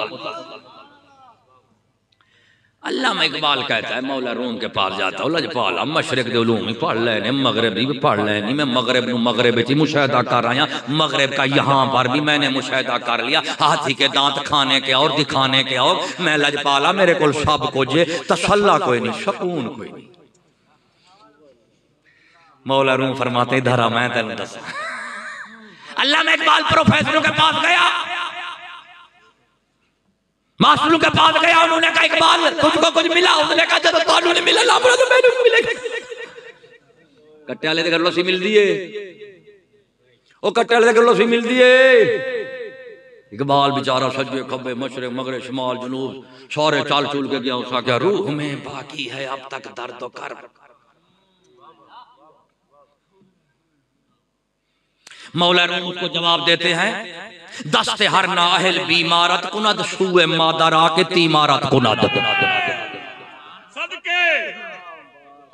अल्लामा इकबाल कहता है मौला रूम के पास जाता हूं, लजपाल मशरक दे उलूम ही पढ़ लेने, मगरब भी पढ़ लेनी। मैं मगरब नु मगरब च मुशाहिदा कर आया, मगरब का यहाँ पर भी मैंने मुशाहिदा कर लिया। हाथी के दांत खाने के और दिखाने के और, मैं लजपाला मेरे को सब कुछ तसल्ला कोई नहीं, शकून कोई नहीं। मौला रूम फरमाते धरा मैं तेन दस। अल्लामा इकबाल प्रोफेसरों के पास गया, मास्टरों के पास गया, उन्होंने कहा इकबाल तुझको कुछ मिला? उसने कहा जब तानू नहीं मिला लापड़ा तो मैनू नहीं मिलेगा। कट्टे वाले दे घर लोसी मिल दिए, ओ कट्टे वाले दे घर लोसी मिल दिए। इकबाल बेचारा सज्जे खब्बे मशरिक मगरिब शुमाल जुनूब सारे चाल चूल के गया। उसका क्या रूह में बाकी है अब तक दर्द व कर्ब। मौला रूम उसको जवाब देते हैं, दस्ते हर नाहिल बीमारत कुनद शुए मादरा के तीमारत कुनद।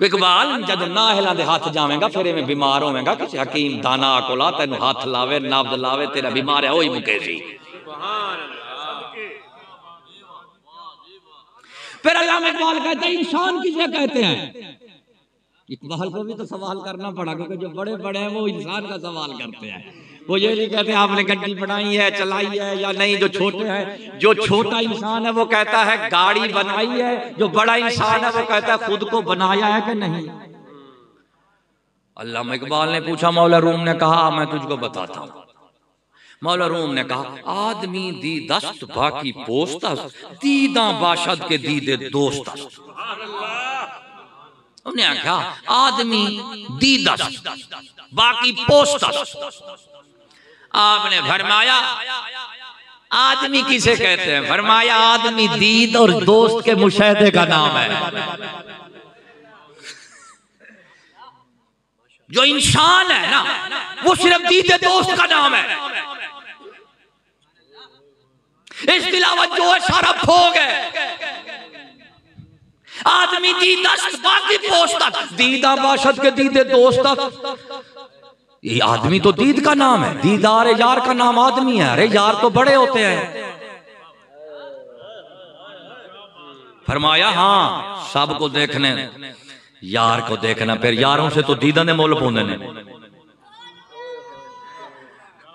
इकबाल जब नाहिला दे हाथ जावेगा फिर में बीमार होवेगा, किसी हकीम दाना कोला तेन हाथ लावे नब्ज लावे तेरा बीमार है वही मुकेशी। फिर अल्लामा इकबाल कहते हैं इंसान किसे कहते हैं? इकबाल को भी तो सवाल करना पड़ा, क्योंकि जो बड़े बड़े हैं वो इंसान का सवाल करते हैं। वो ये नहीं कहते आपने गड्डी बनाई है चलाई है या नहीं। जो छोटे हैं, जो छोटा इंसान है वो कहता है गाड़ी बनाई है, जो बड़ा इंसान है वो कहता है खुद को बनाया है कि नहीं। अल्लामा इकबाल ने पूछा, मौला रूम ने कहा मैं तुझको बताता हूं। मौला रूम ने कहा आदमी दी दस्त बाकी पोस्त दीदा बाशद के दीदे दोस्त। उन्हें आख्या आदमी दी दस्त बाकी पोस्त। आपने फरमाया आदमी किसे कहते हैं? फरमाया आदमी दीद और दोस्त के मुशाहदे का नाम है। जो इंसान है ना वो सिर्फ दीदे दोस्त का नाम है। इसके अलावा जो है सारा भोग है। आदमी दी दस्त बाकी पोस्त दीदा बाशद के दीदे दोस्त। ये आदमी तो दीद का नाम है, दीदार यार का नाम आदमी है। अरे यार तो बड़े होते हैं। फरमाया हाँ सबको देखने यार को देखना, फिर यारों से तो दीदा ने मोल पौने ने।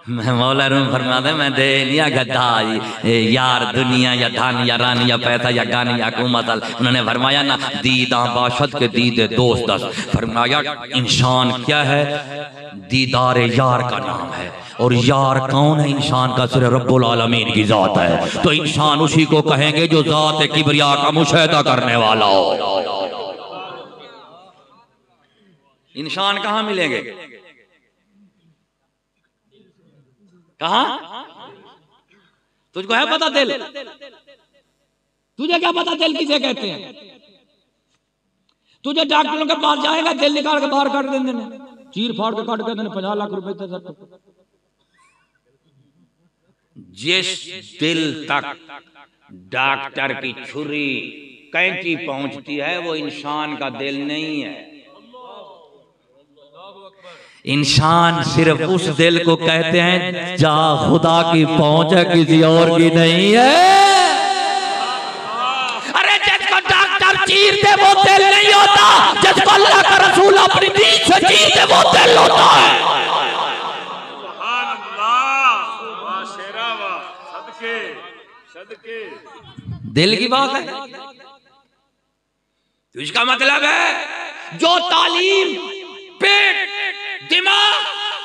मैं मौला रूम फरमाते मैं दे लिया गद्दा यार दुनिया या धन या रान या पैसा या गान या हुकूमत। उन्होंने फरमाया ना दीदा बाशद के दीदे दोस्त। फरमाया इंसान क्या है? दीदार यार का नाम है। और यार कौन है? इंसान का सिर्फ रब्बुल आलमीन की जात है। तो इंसान उसी को कहेंगे जो जात किबरिया का मुशाहिदा करने वाला हो। इंसान कहाँ मिलेंगे? कहा? तुझको है पता दिल? तुझे क्या पता दिल किसे कहते हैं? तुझे डॉक्टरों के पास जाएगा दिल निकाल के बाहर काट देंगे, चीर फाड़ के काट के 50 लाख रुपए दे सकते। जिस दिल तक डॉक्टर की छुरी कैंची पहुंचती है वो इंसान का दिल नहीं है। इंसान सिर्फ उस दिल को कहते हैं जहां खुदा की पहुंच है, किसी और की नहीं है। अरे जिसको डॉक्टर चीर दे वो दिल नहीं होता, जिसको अल्लाह का रसूल अपनी नींद से चीर दे वो दिल होता है। दिल की बात है। तो इसका मतलब है जो तालीम पेट दिमाग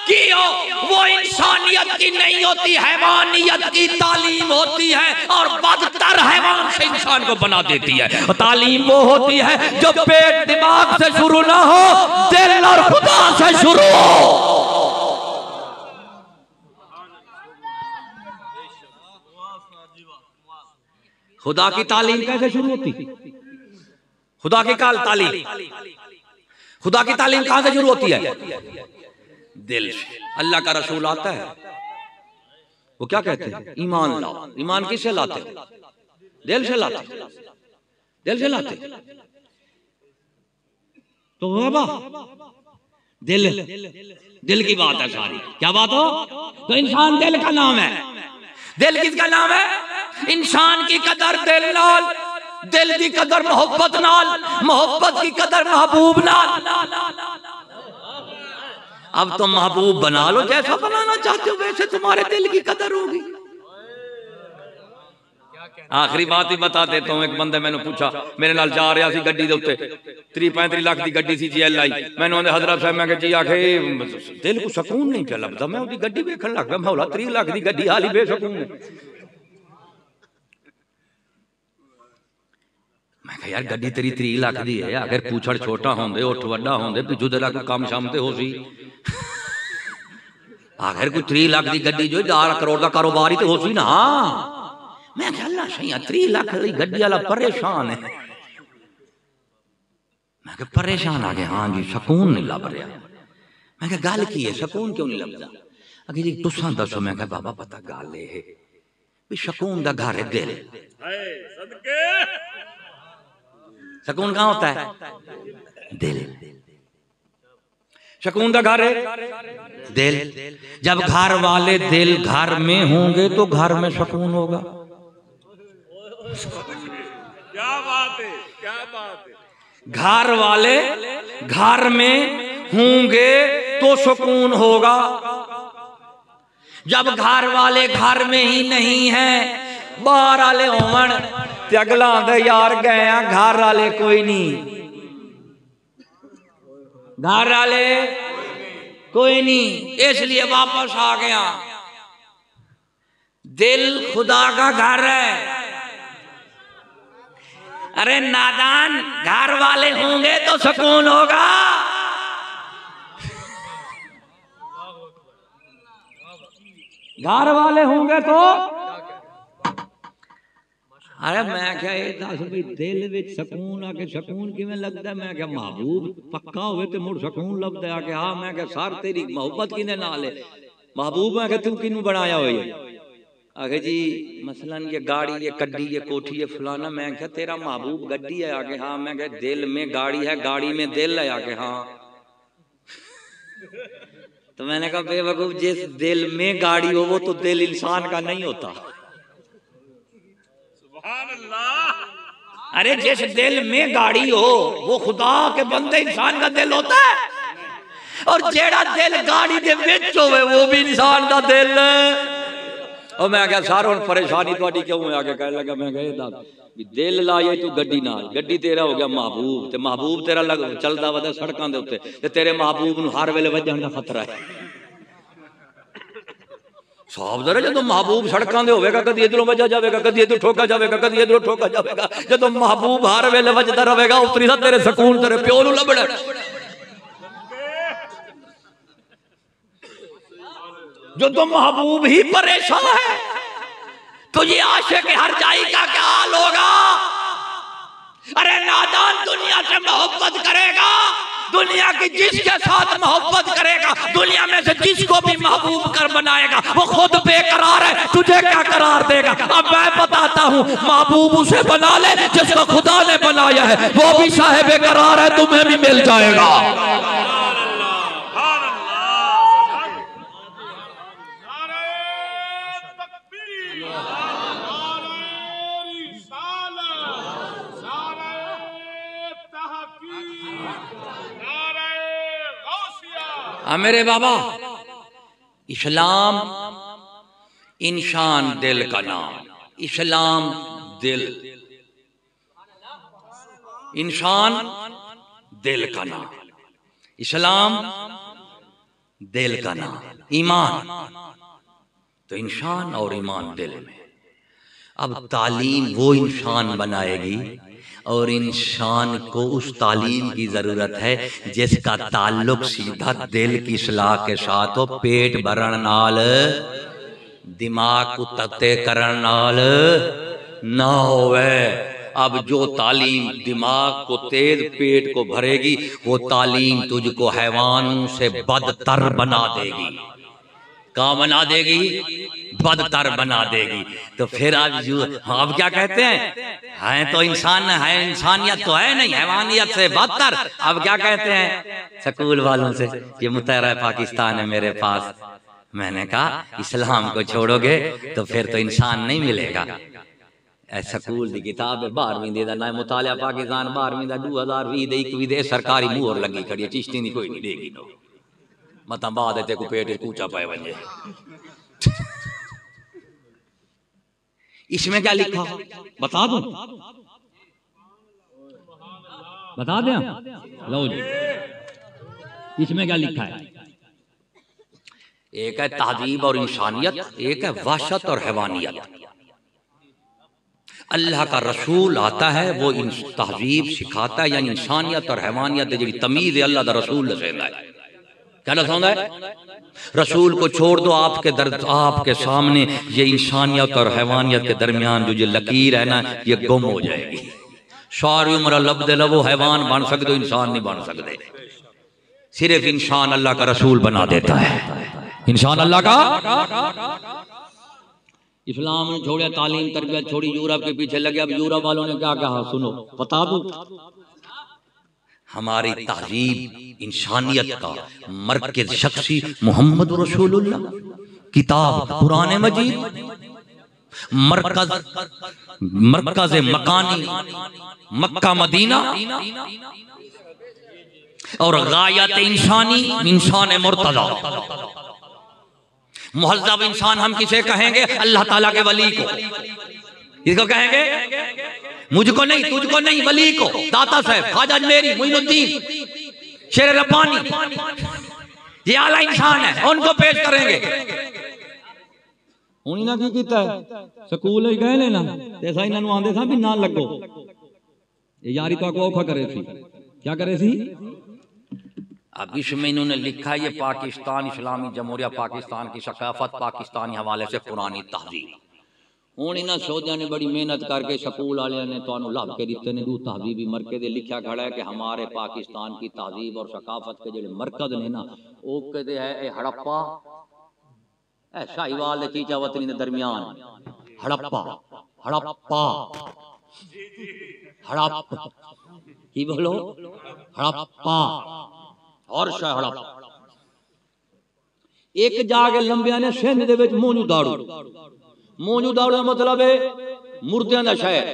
की हो वो इंसानियत की नहीं होती, हैवानियत की तालीम होती है और बदतर हैवान से इंसान को बना देती है। तालीम वो होती है जो पेट दिमाग से शुरू ना हो, दिल और खुदा से शुरू हो। खुदा की तालीम कैसे शुरू होती? खुदा की तालीम, खुदा की तालीम कहां से शुरू होती है? दिल से। अल्लाह का रसूल आता है वो क्या कहते हैं? ईमान लाओ। ईमान किससे लाते? दिल से लाते। दिल से लाते। तो बाबा दिल की बात है सारी। क्या बात हो? तो इंसान दिल का नाम है। दिल किसका नाम है? इंसान की कदर दिल नाल, दिल की कदर मोहब्बत नाल, मोहब्बत की कदर महबूब नाल। अब तुम महबूब बना लो, जैसा बनाना चाहते हो वैसे तुम्हारे दिल की कदर होगी। आखिरी बात ही बता देता हूं। एक बंदे मैंने पूछा, मेरे नाल जा रहा सी गड्डी दे उत्ते 30-35 लाख की गड्डी सी GLI। मैंने आंदे हजरत साहब मैं जी आखे दिल को सुकून नहीं पिया लगता। मैं उसकी गड्डी वेखण लग गया, मैं बोला 30 लाख की गड्डी हाली बेसकून है। मैं कहा यार गड्डी तेरी 30 लाख दी है, अगर पूछड़ छोटा होंदे उठ वड्डा होंदे पिछू दे लाख काम शाम ते हो सी। आखिर कोई 30 लाख की गड्डी जो 4 करोड़ का कारोबार ही तो हो सी ना। मैं अल्लाह सही 30 लाख की गड्डी वाला परेशान है। मैं परेशान आ गया। हाँ जी सुकून नहीं लभ रहा। मैं गल की है सुकून क्यों नहीं लभदा? अगे जी तुसां दसो। मैं कहा बाबा पता गल है भी सकून दा घर है दिल। सकून कहाँ होता है? दिल। सकून का घर है दिल। जब घर वाले दिल घर में होंगे तो घर में सकून होगा। क्या बात है, क्या बात है। घर वाले घर में होंगे तो सुकून होगा। जब घर वाले घर में ही नहीं है, बाहर वाले होवन ते अगला आंदा यार गए घर वाले कोई नहीं, घर वाले कोई नहीं, इसलिए वापस आ गया। दिल खुदा का घर है। अरे नादान, घर वाले होंगे तो सुकून होगा। घर वाले होंगे तो अरे मैं क्या ये दस भी दिल विच सकून आके सकून किवें लगदा है? मैं क्या महबूब पक्का होवे ते मुड़ सकून लभदा है? कि हाँ मैं क्या सर तेरी मोहब्बत किने नाल है? महबूब मैं क्या तू किनू बनाया होई है? आगे जी मसलन ये गाड़ी, ये कड्डी, ये कोठी, ये फलाना। मैं क्या तेरा महबूब गड्डी है? आगे हाँ। मैं क्या दिल में गाड़ी है, गाड़ी में दिल है? आगे हाँ। तो मैंने कहा बेवकूफ, जिस दिल में गाड़ी हो वो तो दिल इंसान का नहीं होता। अरे जिस दिल में गाड़ी हो वो खुदा के बंदे इंसान का दिल होता है। और जेड़ा दिल गाड़ी दे विच होवे वो भी इंसान का दिल। और मैं क्या सारों परेशानी थोड़ी क्यों है? आगे कहने लगा मैं कहा दिल लाए तू गड्डी नाल, गड्डी तेरा हो गया महबूब, ते महबूब तेरा लग चलदा वदा सड़कां दे उत्ते, ते तेरे महबूब नूं हर वेले वजण दा खतरा है। साहब जरा जो महबूब सड़कां दे होवेगा, कदी इधरों वजा जाएगा, कदी इधर ठोका जाएगा, कदी इधरों ठोका जाएगा। जो महबूब हर वेले वजदा रहेगा उतरी दा तेरे सुकून तेरे प्यो नूं लभणा। जो तो महबूब ही परेशान है तो ये आशिक हर जाई का क्या हाल होगा? अरे नादान दुनिया से मोहब्बत करेगा, दुनिया की जिसके साथ मोहब्बत करेगा, दुनिया में से जिसको भी महबूब कर बनाएगा वो खुद बेकरार है, तुझे क्या करार देगा? अब मैं बताता हूँ, महबूब उसे बना ले जिसको खुदा ने बनाया है, वो भी साहिब करार है, तुम्हें भी मिल जाएगा। मेरे बाबा, इस्लाम इंसान दिल का नाम। इस्लाम दिल, इंसान दिल का नाम, इस्लाम दिल का नाम। ईमान तो इंसान और ईमान दिल में। अब तालीम वो इंसान बनाएगी और इंसान को उस तालीम की जरूरत है जिसका ताल्लुक सीधा दिल की इस्लाह के साथ हो। पेट भरण नाल, दिमाग को तते करन नाल ना होवे। अब जो तालीम दिमाग को तेज, पेट को भरेगी, वो तालीम तुझको हैवानों से बदतर बना देगी। कहाँ बना देगी? बदतर बना देगी। तो फिर आप क्या कहते हैं? है तो इंसान है, इंसानियत तो है नहीं, हैवानियत से बदतर। अब क्या कहते हैं स्कूल वालों से? ये मुतहरा पाकिस्तान है मेरे पास। मैंने कहा इस्लाम को छोड़ोगे तो फिर तो इंसान नहीं मिलेगा। स्कूल की किताब है 12वीं दा ना मुतालिया पाकिस्तान 12वीं दा 2020 दे 21 दे सरकारी मुहर लगी खड़ी है। चिश्ती नहीं कोई नहीं देगी नो मत बाद ते को पेट कूचा पाए वजे। इसमें क्या लिखा बता दूं? बता दें? लो जी, इसमें क्या लिखा है? एक है तहजीब और इंसानियत, एक है वहशत और हैवानियत। अल्लाह का रसूल आता है, वो तहजीब सिखाता है, यानी इंसानियत और हैवानियत जी तमीज अल्लाह का रसूल दसेंदा है। क्या दसांदा है? रसूल को छोड़ दो, आपके दर्द आपके सामने ये इंसानियत और हैवानियत के दरमियान जो ये लकीर है ना, ये गुम हो जाएगी। सारी उम्र लबदे लबो हैवान बन सकते हो, इंसान नहीं बन सकते। सिर्फ इंसान अल्लाह का रसूल बना देता है। इंसान अल्लाह का। इस्लाम ने छोड़ा, तालीम तरबियत छोड़ी, यूरोप के पीछे लगे। अब यूरोप वालों ने क्या कहा सुनो, बता दो। हमारी तहजीब इंसानियत का मरकज शख्सी मोहम्मद रसूलुल्लाह, किताब कुरान मजीद, मरकज मकानी मक्का मदीना, और गायत इंसानी इंसान मुर्तज़ा। मुहज़्ज़ब इंसान हम किसे कहेंगे? अल्लाह ताला के वली को। इसको कहेंगे, मुझको नहीं, तुझको नहीं, वली को। दाता साहब, ख्वाजा अजमेरी, मोइनुद्दीन, शेर रब्बानी, ये आला इंसान है, उनको पेश करेंगे। उन्हीं ना की कीता है, स्कूल ही गए ना, ऐसा इन्होंने आंदे था भी ना लगो, ये यारी तो औखा करे थी। क्या करे थी? अब इसमें इन्होंने लिखा, ये पाकिस्तान इस्लामी जमहूरिया पाकिस्तान की सकाफत पाकिस्तानी हवाले से पुरानी तहजीब। हूँ इन्होंने सोचा ने बड़ी मेहनत करके स्कूल वाले ने तो लब के दिते ने दू तहजीबी मरकज लिखा खड़ा है कि हमारे पाकिस्तान की तहजीब और सकाफत के जो मरकज ने ना वो कहते है हड़प्पा, शाहीवाल चीचा वतनी के दरमियान हड़प्पा, हड़प्पा, हड़प्पा की बोलो, हड़प्पा और हड़प्पा। एक जाके लंबिया ने सिंध दे विच मोंजू दाड़ू, मोंजू दाड़ू का मतलब है मुर्दियां दा शहर।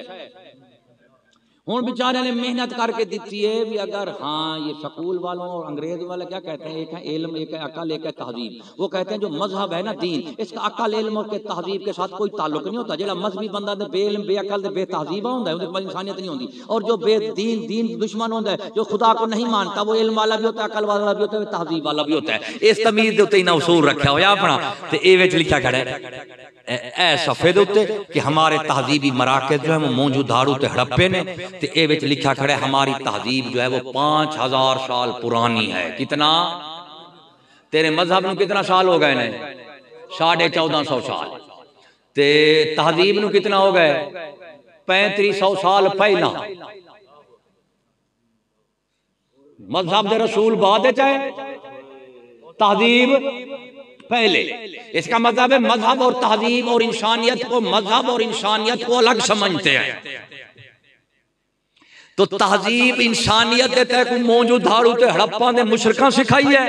हुण बेचारे ने मेहनत करके दी है भी अगर हाँ ये स्कूल वालों और अंग्रेज वाले क्या कहते हैं, एक है इल्म, एक है अकल, एक है तहजीब। वो कहते हैं जो मजहब है ना दीन, इसका अकल इल्म और तहजीब के साथ कोई ताल्लुक नहीं होता। जो मजहबी बंदा बेइल्म बेअकल बेतहजीबा होता है उसके इंसानियत नहीं होती। और जो बेदीन दीन दुश्मन होता है, जो खुदा को नहीं मानता, वो इल्म वाला भी होता है, अकल वाला भी होता है, तहजीब वाला भी होता है। इस तमीज के उत्ते इन्हें उसूल रखा होया अपना, तो ये विच लिखा खड़ा है सफेद उत्ते कि हमारे तहजीबी मराकज जो है वो मौजूद धाड़ू ते हड़प्पे ने। ते ए विच लिखा खड़ा है हमारी तहजीब जो है वो 5000 साल पुरानी है। कितना? तेरे मजहब में कितना साल हो गए ने? 1450 साल। ते तहजीब में कितना हो गए? 3500 साल पहला। मजहब दे रसूल बाद चाहे तहजीब पहले। इसका मतलब है मजहब और तहजीब और इंसानियत को, मजहब और इंसानियत को अलग समझते हैं। तो तहजीब इंसानियत देता है कोई मौजूद धाड़ू ते हड़प्पा ने मुशरका सिखाई है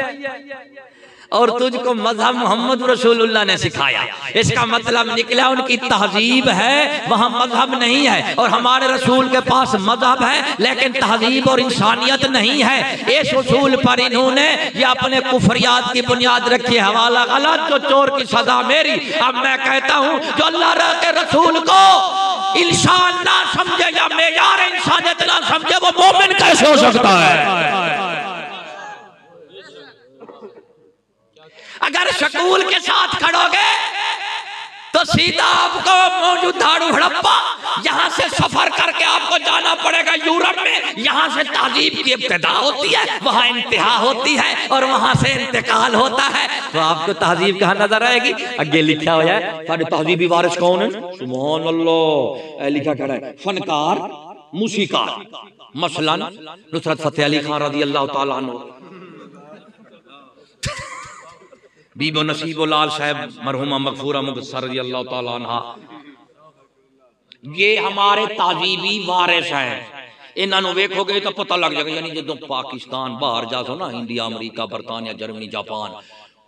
और तुझको मजहब मोहम्मद रसूलुल्लाह ने सिखाया। इसका मतलब निकला उनकी तहजीब है, वहां मजहब नहीं है। और हमारे रसूल के पास मजहब है लेकिन तहजीब और इंसानियत नहीं है। इस उसूल पर इन्होंने ये अपने कुफरियात की बुनियाद रखी। हवाला गलत, जो चोर की सजा मेरी। अब मैं कहता हूं जो अल्लाह के रसूल को इंसान ना समझे या मेयार इंसानियत ना समझे, वो मोमिन कैसे हो सकता है? अगर शकूल के साथ खड़ोगे तो सीधा आपको मौजूद धाड़ू हड़प्पा, यहाँ से सफर करके आपको जाना पड़ेगा यूरोप में। यहाँ से तहजीब की इब्तिदा होती है, वहाँ इंतहा होती है और वहाँ से इंतकाल होता है। तो आपको तहजीब कहाँ नजर आएगी? अगे लिखा हुआ है साढ़े तहजीबी वारिस कौन है? सुभान अल्लाह, लिखा खड़ा है फनकार मूसीकार। मसलन नुसरत फतेह अली खान रज़ी अल्लाह तआला अन्हु, बीबो नसीबो लाल साहब मरहुमा मगफूरा मुगस्सर रज़ी अल्लाह तआला अन्हा, ये हमारे तहजीबी वारिस हैं। इन्होंने वेखोगे तो पता लग जाएगा। यानी जो पाकिस्तान बाहर जाओ ना, इंडिया, अमरीका, बरतानिया, जर्मनी, जापान,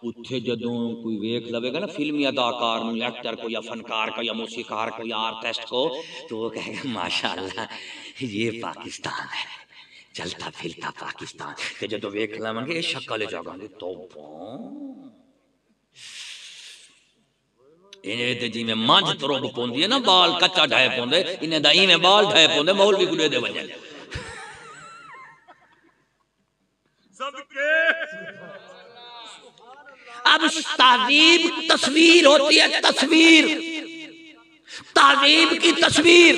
उत्थे जदों कोई वेख लवेगा ना फिल्मी अदाकार, एक्टर को या फनकार को या मूसीकार को या आर्टिस्ट को, तो वो कहेगा माशाअल्लाह ये पाकिस्तान है, चलता फिरता पाकिस्तान। ते जदों वेख लवेंगे शक्ल जागांगे तो इन्हें ते जिवें मंझ तुरब पौंदी है ना, बाल कच्चा ढाए पौंदे, इन्हें दा इवें बाल ढाए पौंदे, मौलवी गुड़े दे वजह। अब तहजीब तस्वीर होती है, तस्वीर, तहजीब की तस्वीर।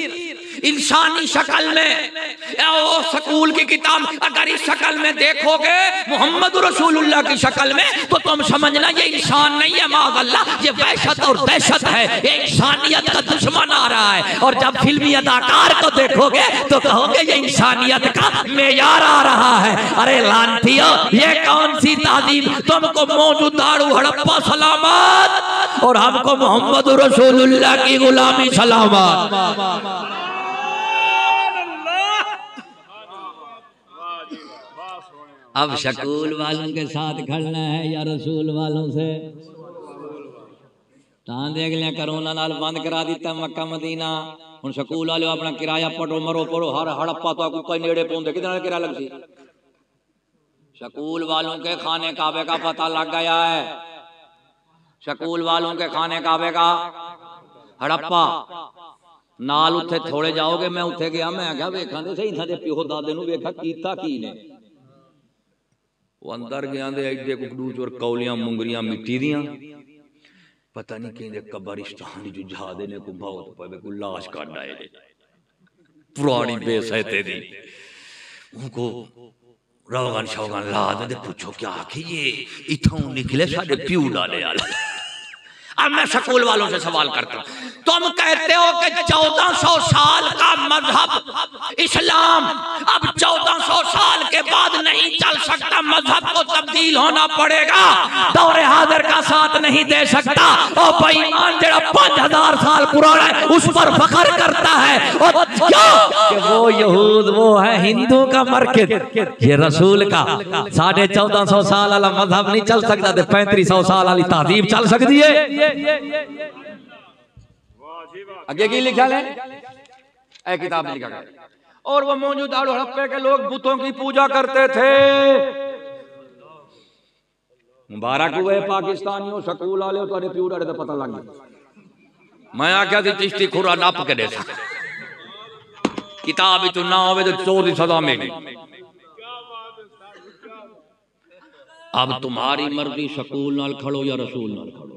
इंसानी शक्ल में, वो स्कूल की किताब अगर इस शक्ल में देखोगे मोहम्मद रसूलुल्लाह की शक्ल में तो तुम समझना ये इंसान नहीं है, माअल्लाह ये वहशत और दहशत है, ये इंसानियत का दुश्मन आ रहा है। और जब फिल्मी अदाकार को देखोगे तो कहोगे ये इंसानियत का मेयार आ रहा है। अरे लानतियो, ये कौन सी तालीम? तुमको मौजूद दारू हड़प्पा सलामत और हमको मोहम्मद रसूलुल्लाह की गुलामी सलामत। अब शकूल वालों के साथ खड़ना है या रसूल वालों से? तां देख लिया कोरोना नाल बंद करा दिता मक्का मदीना। हुण शकूल वाले अपना किराया पटो मरो पड़ो हर हड़प्पा तो कोई नेड़े पहुंचे कितना किराया लग सी। शकूल वालों के खाने काबे का पता लग गया है। शकूल वालों के खाने काबे का हड़प्पा नाल उथे थोड़े जाओगे। मैं उथे गया, मैं क्या वेखा दे सही था प्यो दादे नु वेखा कीता की ने। वो अंदर गया दे एडे कुकड़ूच और कौलियां मुंगरियां मिट्टी दियां, पता नहीं कहीं कब्रिस्तान जो जा देने को बहुत पवे को लाश काट आए पुरानी बेसहते दी उनको रवगन शवगन ला दे। पूछो क्या आखिर ये इथों निकले साडे प्यू डाले वाला। अब मैं शकूल वालों से सवाल करता हूं, तुम कहते हो कि 1400 साल का मजहब इस्लाम अब 1400 साल के बाद नहीं चल सकता, मजहब को तब्दील होना पड़ेगा, दौरे हाजिर का साथ नहीं दे सकता। और बेईमान जड़ा 5000 साल पुराना है उस पर फख्र करता है और क्यों कि वो यहूद वो है हिंदू का मरकज, ये रसूल का 1450 साल वाला मजहब नहीं चल सकता, 3500 साल वाली तहजीब चल सकती है। आगे की लिखा है ए किताब में लिखा गया। और वो मौजूदा हड़प्पे के लोग बुतों की पूजा करते थे। मुबारक हुए पाकिस्तानियों शकूल वाले तो प्यू डाले तो पता लग गया। मैं आख्या थी चिश्ती खुरा नाप के दे किताब तो ना हो तो 14 की सजा मिली। अब तुम्हारी मर्जी शकूल नाल खड़ो या रसूल नाल खड़ो,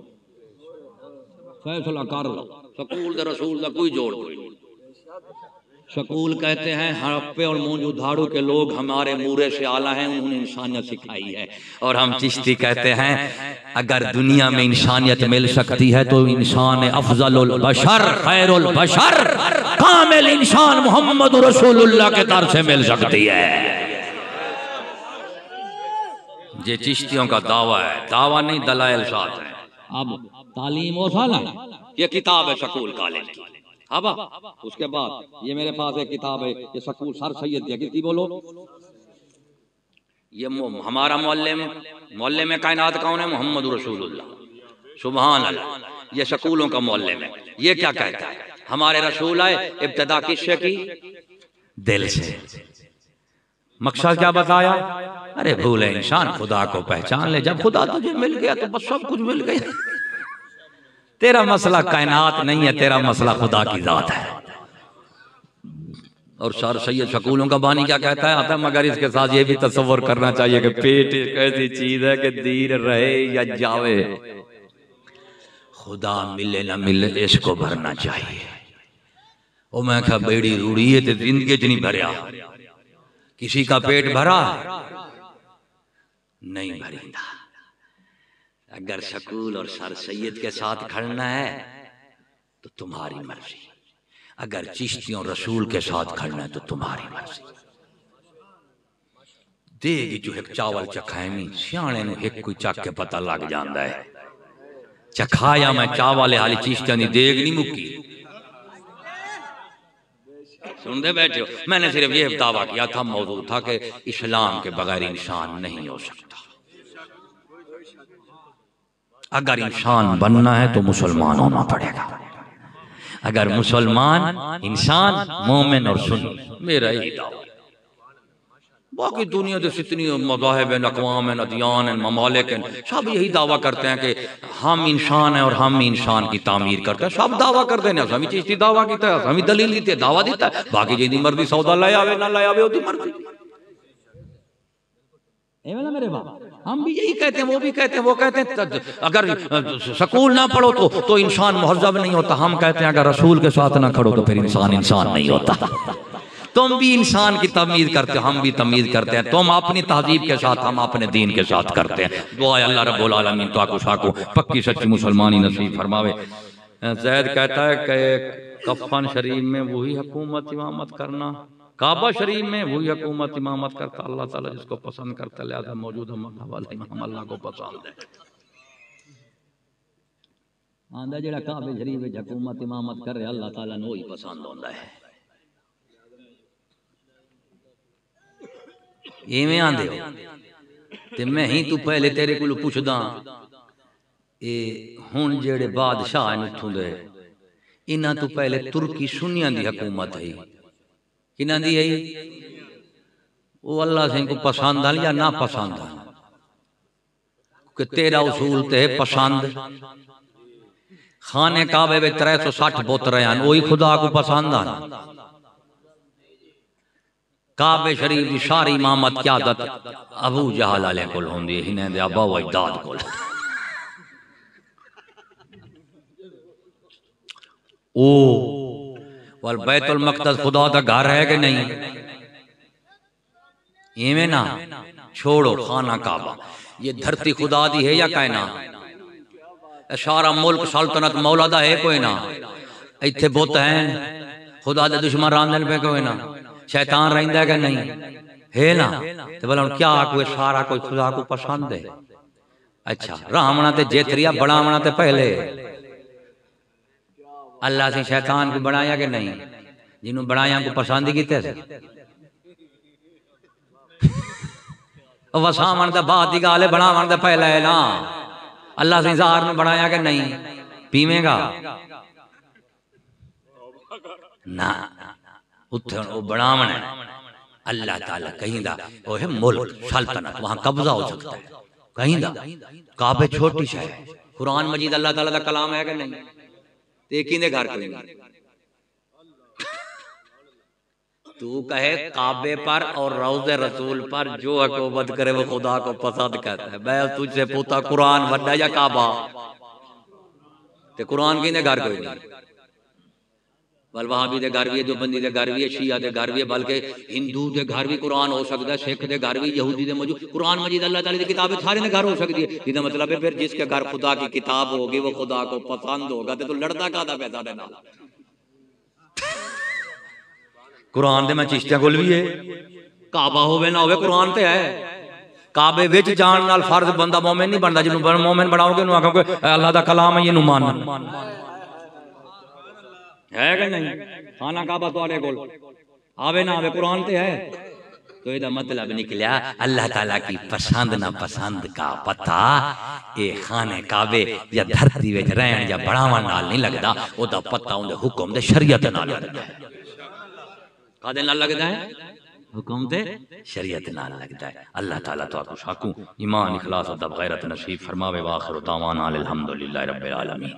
फैसला कर लो। शकूल दे रसूल का कोई जोड़ कोई। शकूल कहते हैं हड़प्पे और मौजूदाड़ू के लोग हमारे मूरे से आला हैं, उन्होंने इंसानियत सिखाई है। और हम चिश्ती कहते हैं अगर दुनिया में इंसानियत मिल सकती है तो इंसान अफजलुल बशर खैरुल बशर कामिल इंसान मोहम्मद रसूलुल्लाह के दर से मिल सकती है। ये चिश्तियों का दावा है, दावा नहीं दलाइल साथ है। अब तालीम हो साला ये किताब है शकूल कॉलेज की। अब उसके बाद ये मेरे पास एक किताब है, ये शकूल सर सैयद किसकी बोलो, ये हमारा मोहल्ले में कायनात कौन है? मोहम्मद रसूलुल्लाह। सुभान अल्लाह। ये शकूलों का मोहल्ले में ये क्या कहता है? हमारे रसूल आए इब्तिदा किससे की? दिल से। मकसद क्या बताया? अरे भूले इंसान खुदा को पहचान ले, जब खुदा तुझे मिल गया तो बस सब कुछ मिल गया। तेरा मसला कायनात नहीं है, तेरा मसला खुदा की जात है। और सर सैयद शकूलों का बानी क्या कहता है? आता मगर इसके साथ ये भी तस्वर करना चाहिए कि पेट एक ऐसी चीज है कि दीर रहे या जावे, खुदा मिले ना मिले इसको भरना चाहिए। ओ मैं क्या बेड़ी रूड़ी है तो जिंदगी च नहीं भरिया, किसी का पेट भरा नहीं भरीदा। अगर शकूल और सर सैयद के साथ खड़ना है तो तुम्हारी मर्जी, अगर चिश्तियों रसूल के साथ खड़ना है तो तुम्हारी मर्जी। देगी जो एक चावल चखाएमी सियाने नु एक कोई चख के पता लग जाता है। चखाया मैं चावल हाली चिश्तियां दी देग नहीं मुक्की। सुनते बैठे हो, मैंने सिर्फ ये दावा किया था, मौजूद था कि इस्लाम के बगैर इंसान नहीं हो सकता। अगर इंसान बनना है तो मुसलमान होना पड़ेगा। अगर मुसलमान इंसान मोमिन और सुन्नी, मेरा यही दावा। बाकी दुनिया तो जितनी मज़ाहिब हैं, अक़वाम हैं, अदियान हैं, ममालिक हैं, सब यही दावा करते हैं कि हम इंसान हैं और हम इंसान की तामीर करते हैं। सब दावा करते हैं, हम चीज़ दावा किया है, हम दलील दी दावा देता है। बाकी जितनी मर्जी सौदा ले आवे ना ले आवे होती मर्जी। मेरे बाप हम भी यही कहते हैं, वो भी कहते हैं, वो कहते हैं अगर स्कूल ना पढ़ो तो इंसान मुहज्जब नहीं होता। हम कहते हैं अगर रसूल के साथ ना खड़ो तो फिर इंसान नहीं होता। तुम भी इंसान की तमीज़ करते हो, हम भी तमीज़ करते हैं। तुम अपनी तहजीब के साथ, हम अपने दीन के साथ करते हैं। दुआ अल्लाह रब्बुल आलमीन तो आको साको पक्की सच्ची मुसलमानी नसीब फरमावे। ज़ैद कहता है कि कफन शरीफ में वही हुकूमत इमामत करना, काबा शरीफ में वही हुकूमत इमामत करता। अल्लाह ताला जिसको पसंद करता है, लिहाजा मौजूद हम अल्लाह को पसंद है। आंदा जेड़ा काबे शरीफ में हुकूमत इमामत कर रहा, अल्लाह ताला ने वही पसंद होता है। इवें आंदे हो ते मैं ही तू पहले तेरे को पुछदा, ए हुण जेड़े बादशाह ने इत्थों दे, इन्हां तो पहले तुर्की सुन्नियां दी हुकूमत है, किन्हां दी है? वो अल्लाह से को पसंद आ या ना पसंद आ? कि तेरा उसूल ते है पसंद। खाने काबे में 360 बुत रहे हैं, वही खुदा को पसंद आ। काबे शरीफ की सारी इमामत की आदत अबू जहल वाले कोल होंदी है, इन्हां दे अबा व अजदाद कोल। ओ वल बैतुल मक़दस खुदा दा घर है कि नहीं? इवें ना छोड़ो खाना काबा, ये धरती खुदा दी है या कहना? सारा मुल्क सल्तनत मौला दा है कोई ना? इत्थे बुत हैं, खुदा दे दुश्मन रांधन पे कोई ना? शैतान रहिंदा कि नहीं है ना? तो बोला क्या कोई सारा कोई खुदा को पसंद है? अच्छा, रामना ते जेतरिया बनावना ते पहले अल्लाह से शैतान को बनाया कि नहीं? जिन्हों बनाया को पसंद ही किते से वसावन दा बाद दी गल है, बनावन दा पहले है ना। अल्लाह से जार ने बनाया कि नहीं? पीवेगा ना, उत्थे वो बनावना है। अल्लाह ताला कहीं दा वो है मुल्क सल्तनत, वहां कब्जा हो सकता है कहीं दा। काबे छोटी शय है, कुरान मजीद अल्लाह ताला दा कलाम है कि नहीं? एक ही ने घर कोई नहीं। तू कहे काबे पर और रौज़े रसूल पर जो हुकूमत करे वो खुदा को पसंद करता है। मैं तुझसे पूछता कुरान वड्डा या काबा? ते कुरान की ने घर कोई नहीं। बल वहाबी दे घर भी है, जो बंदी दे घर भी है, शिया दे घर भी है, बल्कि हिंदू दे घर भी कुरान हो सकता है, सिख दे घर भी, यहूदी दे मौजूद कुरान मजीद अल्लाह ताला दी किताब सारे दे घर हो सकती है। इसका मतलब है फिर जिसके घर खुदा की किताब होगी वो खुदा को पसंद होगा। तो लड़दा कादा पे साडे नाल? कुरान दे मैं चिश्तियां कोल भी है, काबा होवे ना होवे कुरान ते है। काबे विच जान नाल फर्ज बंदा मोमिन नहीं बनदा। जिन्हों मोमिन बनाओगे उन्होंने आखोगे अल्लाह दा कलाम है, ये मान है कि नहीं? खाना काबा तुहाडे कोल आवे ना आवे कुरान ते है। तो इसका मतलब निकलिया अल्लाह ताला की पसंद ना पसंद का पता ये खाने काबे या धरती विच रहन या बढ़ावन नाल नहीं लगदा, ओदा पता उहदे हुक्म दे शरीयत नाल लगदा है। कादे नाल लगदा है? हुक्म दे शरीयत नाल लगदा है। अल्लाह ताला तो आपको साकू ईमान इखलास और गैरत नसीब फरमावे। व आखिर दावाना अल्हम्दुलिल्लाहि रब्बिल आलमीन।